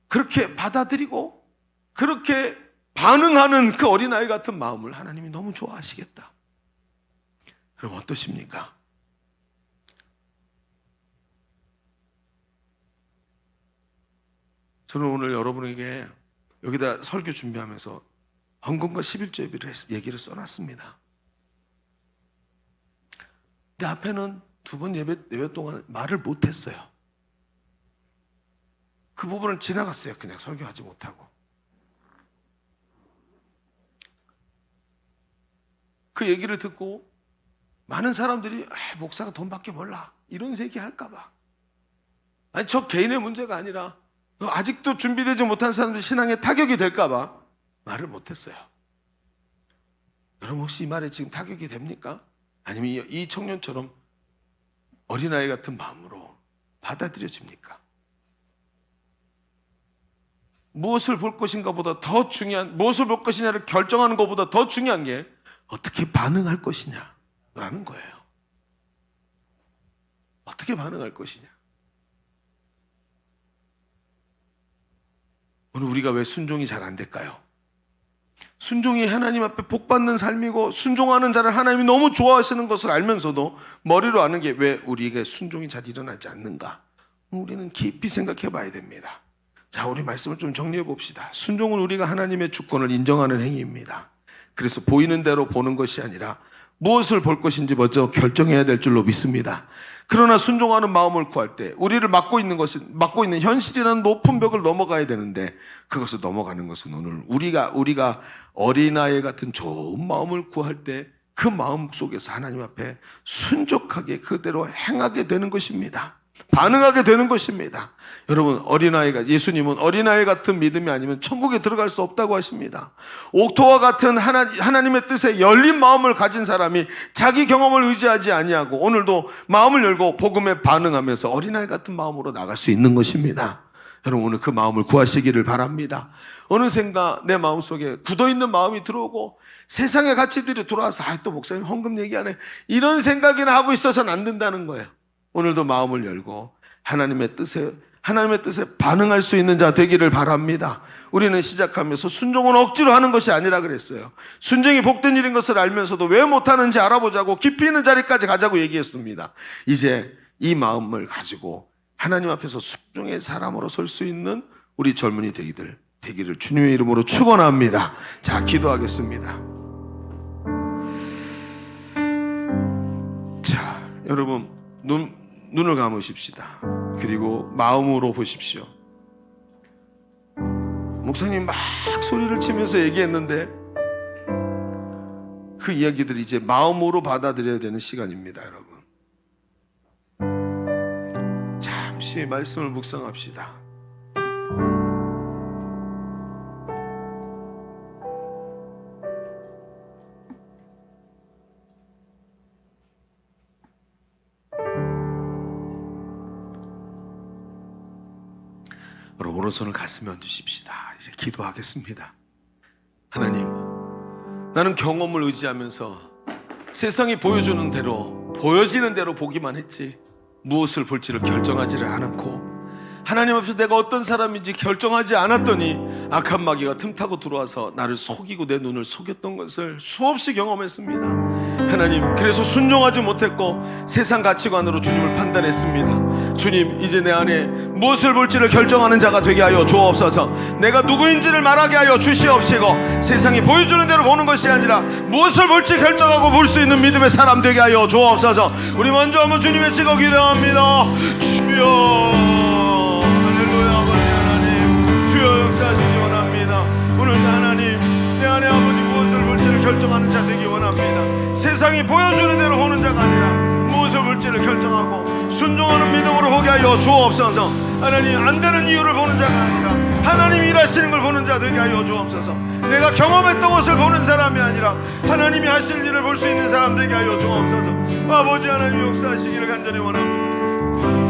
C: 그렇게 받아들이고 그렇게 반응하는 그 어린아이 같은 마음을 하나님이 너무 좋아하시겠다. 그럼 어떠십니까? 저는 오늘 여러분에게 여기다 설교 준비하면서 헌금과 11조 얘기를 써놨습니다. 근데 앞에는 두 번 예배 동안 말을 못했어요. 그 부분을 지나갔어요. 그냥 설교하지 못하고. 그 얘기를 듣고 많은 사람들이 목사가 돈밖에 몰라 이런 얘기 할까 봐. 아니 저 개인의 문제가 아니라 아직도 준비되지 못한 사람들 신앙에 타격이 될까 봐 말을 못했어요. 여러분 혹시 이 말에 지금 타격이 됩니까? 아니면 이 청년처럼 어린아이 같은 마음으로 받아들여집니까? 무엇을 볼 것인가 보다 더 중요한, 무엇을 볼 것이냐를 결정하는 것보다 더 중요한 게 어떻게 반응할 것이냐라는 거예요. 어떻게 반응할 것이냐. 오늘 우리가 왜 순종이 잘 안 될까요? 순종이 하나님 앞에 복받는 삶이고 순종하는 자를 하나님이 너무 좋아하시는 것을 알면서도 머리로 아는 게 왜 우리에게 순종이 잘 일어나지 않는가? 우리는 깊이 생각해 봐야 됩니다. 자, 우리 말씀을 좀 정리해 봅시다. 순종은 우리가 하나님의 주권을 인정하는 행위입니다. 그래서 보이는 대로 보는 것이 아니라 무엇을 볼 것인지 먼저 결정해야 될 줄로 믿습니다. 그러나 순종하는 마음을 구할 때 우리를 막고 있는 현실이라는 높은 벽을 넘어가야 되는데 그것을 넘어가는 것은 오늘 우리가 어린아이 같은 좋은 마음을 구할 때 그 마음 속에서 하나님 앞에 순종하게 그대로 행하게 되는 것입니다. 반응하게 되는 것입니다. 여러분 예수님은 어린아이 같은 믿음이 아니면 천국에 들어갈 수 없다고 하십니다. 옥토와 같은 하나님의 뜻에 열린 마음을 가진 사람이 자기 경험을 의지하지 아니하고 오늘도 마음을 열고 복음에 반응하면서 어린아이 같은 마음으로 나갈 수 있는 것입니다. 여러분 오늘 그 마음을 구하시기를 바랍니다. 어느샌가 내 마음속에 굳어있는 마음이 들어오고 세상의 가치들이 들어와서 또 목사님 헌금 얘기하네 이런 생각이나 하고 있어서는 안 된다는 거예요. 오늘도 마음을 열고 하나님의 뜻에 반응할 수 있는 자 되기를 바랍니다. 우리는 시작하면서 순종은 억지로 하는 것이 아니라 그랬어요. 순종이 복된 일인 것을 알면서도 왜 못하는지 알아보자고 깊이 있는 자리까지 가자고 얘기했습니다. 이제 이 마음을 가지고 하나님 앞에서 순종의 사람으로 설 수 있는 우리 젊은이 되기를 주님의 이름으로 축원합니다. 자, 기도하겠습니다. 자, 여러분 눈을 감으십시다. 그리고 마음으로 보십시오. 목사님 막 소리를 치면서 얘기했는데 그 이야기들이 이제 마음으로 받아들여야 되는 시간입니다, 여러분. 잠시 말씀을 묵상합시다. 오른손을 가슴에 얹으십시다. 이제 기도하겠습니다. 하나님, 나는 경험을 의지하면서 세상이 보여주는 대로 보여지는 대로 보기만 했지 무엇을 볼지를 결정하지를 않았고 하나님 앞에서 내가 어떤 사람인지 결정하지 않았더니 악한 마귀가 틈타고 들어와서 나를 속이고 내 눈을 속였던 것을 수없이 경험했습니다. 하나님, 그래서 순종하지 못했고 세상 가치관으로 주님을 판단했습니다. 주님, 이제 내 안에 무엇을 볼지를 결정하는 자가 되게 하여 주옵소서. 내가 누구인지를 말하게 하여 주시옵시고 세상이 보여주는 대로 보는 것이 아니라 무엇을 볼지 결정하고 볼 수 있는 믿음의 사람 되게 하여 주옵소서. 우리 먼저 한번 주님 외치고 기도합니다. 주여, 주여 역사하시기 원합니다. 오늘도 하나님, 내 안에 아버지 무엇을 볼지를 결정하는 자 되기 원합니다. 세상이 보여주는 대로 보는 자가 아니라 무엇을 볼지를 결정하고 순종하는 믿음으로 보게 하여 주옵소서. 하나님 안 되는 이유를 보는 자가 아니라 하나님이 일하시는 걸 보는 자 되게 하여 주옵소서. 내가 경험했던 것을 보는 사람이 아니라 하나님이 하실 일을 볼 수 있는 사람 되게 하여 주옵소서. 아버지 하나님 역사하시기를 간절히 원합니다.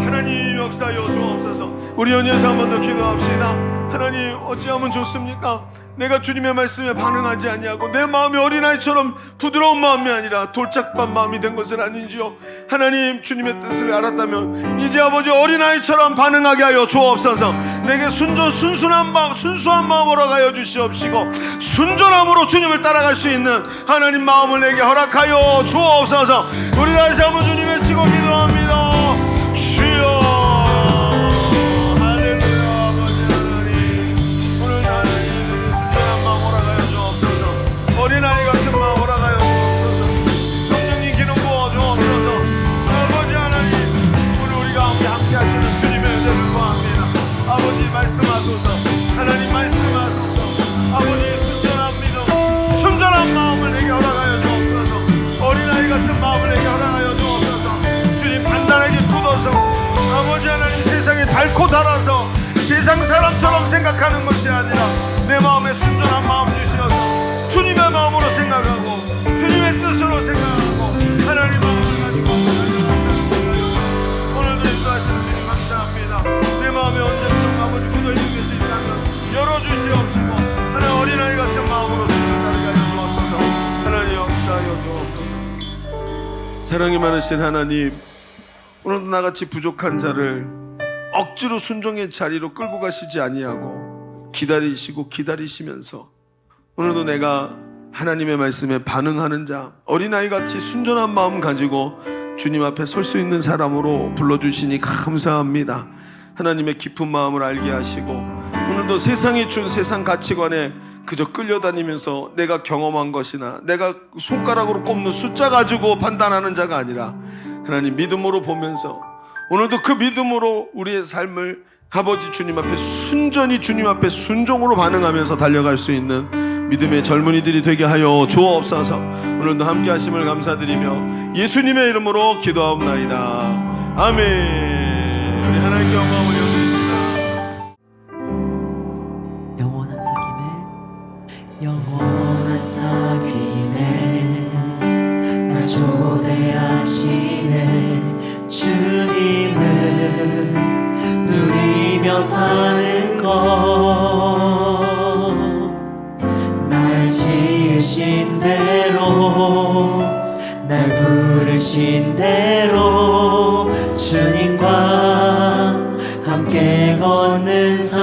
C: 하나님 역사하여 주옵소서. 우리 연이어서 한 번 더 기도합시다. 하나님 어찌하면 좋습니까? 내가 주님의 말씀에 반응하지 아니하고 내 마음이 어린아이처럼 부드러운 마음이 아니라 돌짝반 마음이 된 것은 아닌지요. 하나님 주님의 뜻을 알았다면 이제 아버지 어린아이처럼 반응하게 하여 주옵소서. 내게 순수한 마음으로 가여 주시옵시고 순전함으로 주님을 따라갈 수 있는 하나님 마음을 내게 허락하여 주옵소서. 우리 다시 한번 주님 외치고 기도합니다. 주여 어린아이 같은 마음 허락하여 주옵소서. 성령님 기름 부어 주옵소서. 아버지 하나님 우리가 함께 하시는 주님의 은혜를 구합니다. 아버지 말씀하소서. 하나님 말씀하소서. 아버지 순전한 믿음 순전한 마음을 내게 허락하여 주옵소서. 어린아이 같은 마음을 내게 허락하여 주옵소서. 주님 단단하게 굳어서 아버지 하나님 세상에 닳고 달아서 세상 사람처럼 생각하는 것이 아니라 내 마음에 순전한 마음 주시어서 주님의 마음으로 생각하고 주님의 뜻으로 생각하고 하나님 마음을 가지고 오늘도 인도하시는 주님 감사합니다. 내 마음에 언제쯤 아버지 묻어있는 것이 있다면 열어주시옵시고 하나님 어린아이 같은 마음으로 주님을 따르게 하여 주옵소서. 하나님 역사하여 주옵소서. 사랑이 많으신 하나님 오늘도 나같이 부족한 자를 억지로 순종의 자리로 끌고 가시지 아니하고 기다리시고 기다리시면서 오늘도 내가 하나님의 말씀에 반응하는 자 어린아이같이 순전한 마음 가지고 주님 앞에 설 수 있는 사람으로 불러주시니 감사합니다. 하나님의 깊은 마음을 알게 하시고 오늘도 세상이 준 세상 가치관에 그저 끌려다니면서 내가 경험한 것이나 내가 손가락으로 꼽는 숫자 가지고 판단하는 자가 아니라 하나님 믿음으로 보면서 오늘도 그 믿음으로 우리의 삶을 아버지 주님 앞에 순전히 주님 앞에 순종으로 반응하면서 달려갈 수 있는 믿음의 젊은이들이 되게 하여 주옵소서. 오늘도 함께 하심을 감사드리며 예수님의 이름으로 기도하옵나이다. 아멘. 우리 하나님께 영광을 올려드립니다.
A: 영원한 사귐에 날 초대하시네 주님을 누리며 사는 것 날 지으신 대로 날 부르신 대로 주님과 함께 걷는 삶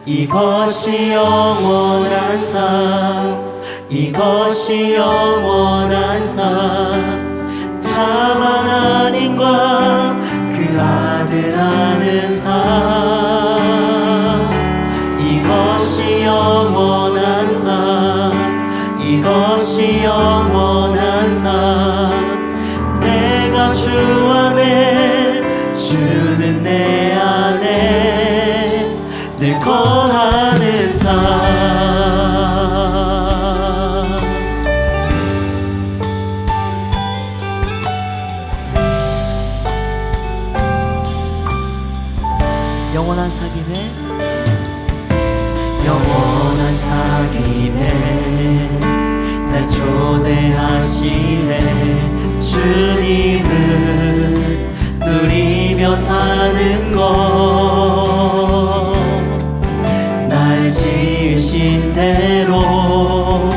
A: 이것이 영원한 삶 이것이 영원한 삶 참 하나님과 그 아들 아는 삶 이것이 영원한 삶 이것이 영원한 삶 내가 주 안에 주는 내 안에 늘 거하는 삶 영원한 사귐에 날 초대하시네 주님을 누리며 사는 것 날 지으신 대로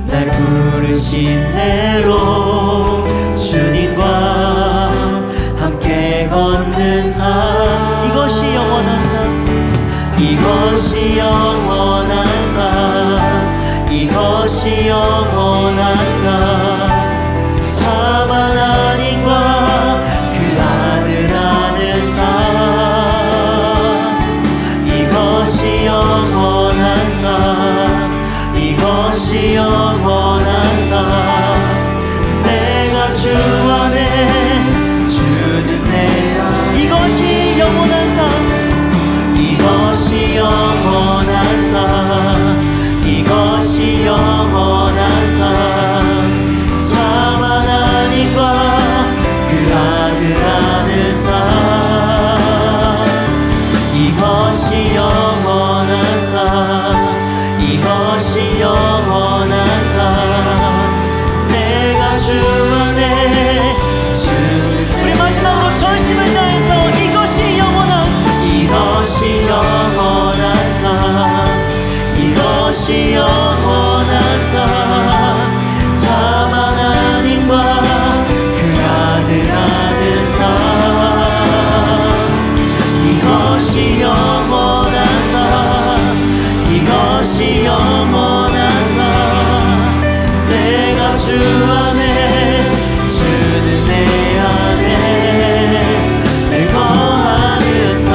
A: 날 부르신 대로 주님과 함께 걷는 삶 이것이 영원한 삶 이것이 영원한 삶 이것이 영원한 삶 참 하나님과 그 아들 아는 삶 이것이 영원한 삶 이것이 영원한 삶 내가 주 안에 주는 내 안 이것이 영원한 삶 이것이 영원한 삶 이것이 영원한 삶 이것이 영원한 선, 이것이 영원한 선. 내가 주 안에, 주는 내 안에 늘 거하는 선.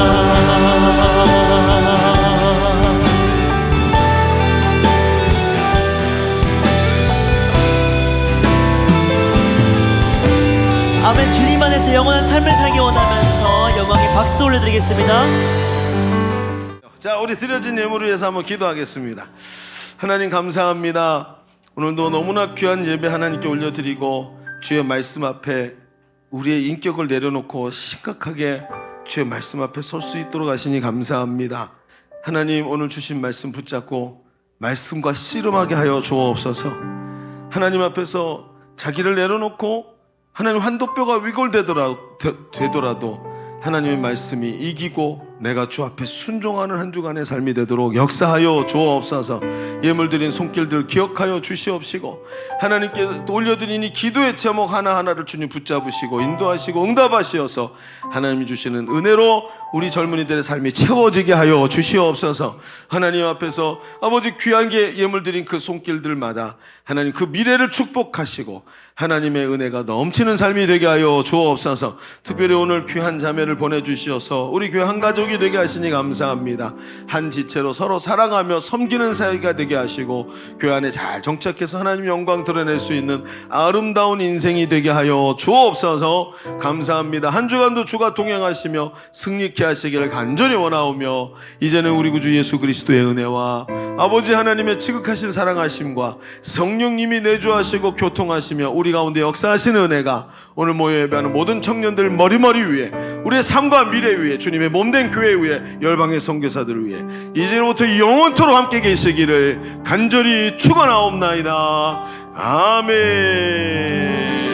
A: 아멘. 주님 안에서 영원한 삶을 살기 원하면서 영광의 박수 올려드리겠습니다.
C: 자, 우리 드려진 예물을 위해서 한번 기도하겠습니다. 하나님 감사합니다. 오늘도 너무나 귀한 예배 하나님께 올려드리고 주의 말씀 앞에 우리의 인격을 내려놓고 심각하게 주의 말씀 앞에 설 수 있도록 하시니 감사합니다. 하나님, 오늘 주신 말씀 붙잡고 말씀과 씨름하게 하여 주옵소서. 하나님 앞에서 자기를 내려놓고 하나님 환도뼈가 위골되더라도 하나님의 말씀이 이기고 내가 주 앞에 순종하는 한 주간의 삶이 되도록 역사하여 주옵소서. 예물드린 손길들 기억하여 주시옵시고 하나님께 올려드린 이 기도의 제목 하나하나를 주님 붙잡으시고 인도하시고 응답하시어서 하나님이 주시는 은혜로 우리 젊은이들의 삶이 채워지게 하여 주시옵소서. 하나님 앞에서 아버지 귀한 게 예물드린 그 손길들마다 하나님 그 미래를 축복하시고 하나님의 은혜가 넘치는 삶이 되게 하여 주옵소서. 특별히 오늘 귀한 자매를 보내주시어서 우리 교회 한 가족이 되게 하시니 감사합니다. 한 지체로 서로 사랑하며 섬기는 사이가 되게 하시고 교회 안에 잘 정착해서 하나님 영광 드러낼 수 있는 아름다운 인생이 되게 하여 주옵소서. 감사합니다. 한 주간도 주가 동행하시며 승리케 하시기를 간절히 원하오며 이제는 우리 구주 예수 그리스도의 은혜와 아버지 하나님의 지극하신 사랑하심과 성령님이 내주하시고 교통하시며 우리 가운데 역사하시는 은혜가 오늘 모여 예배하는 모든 청년들 머리머리 위에 우리의 삶과 미래 위에 주님의 몸된 교회 위에 열방의 선교사들 위에 이제부터 영원토록 함께 계시기를 간절히 축원하옵나이다. 아멘.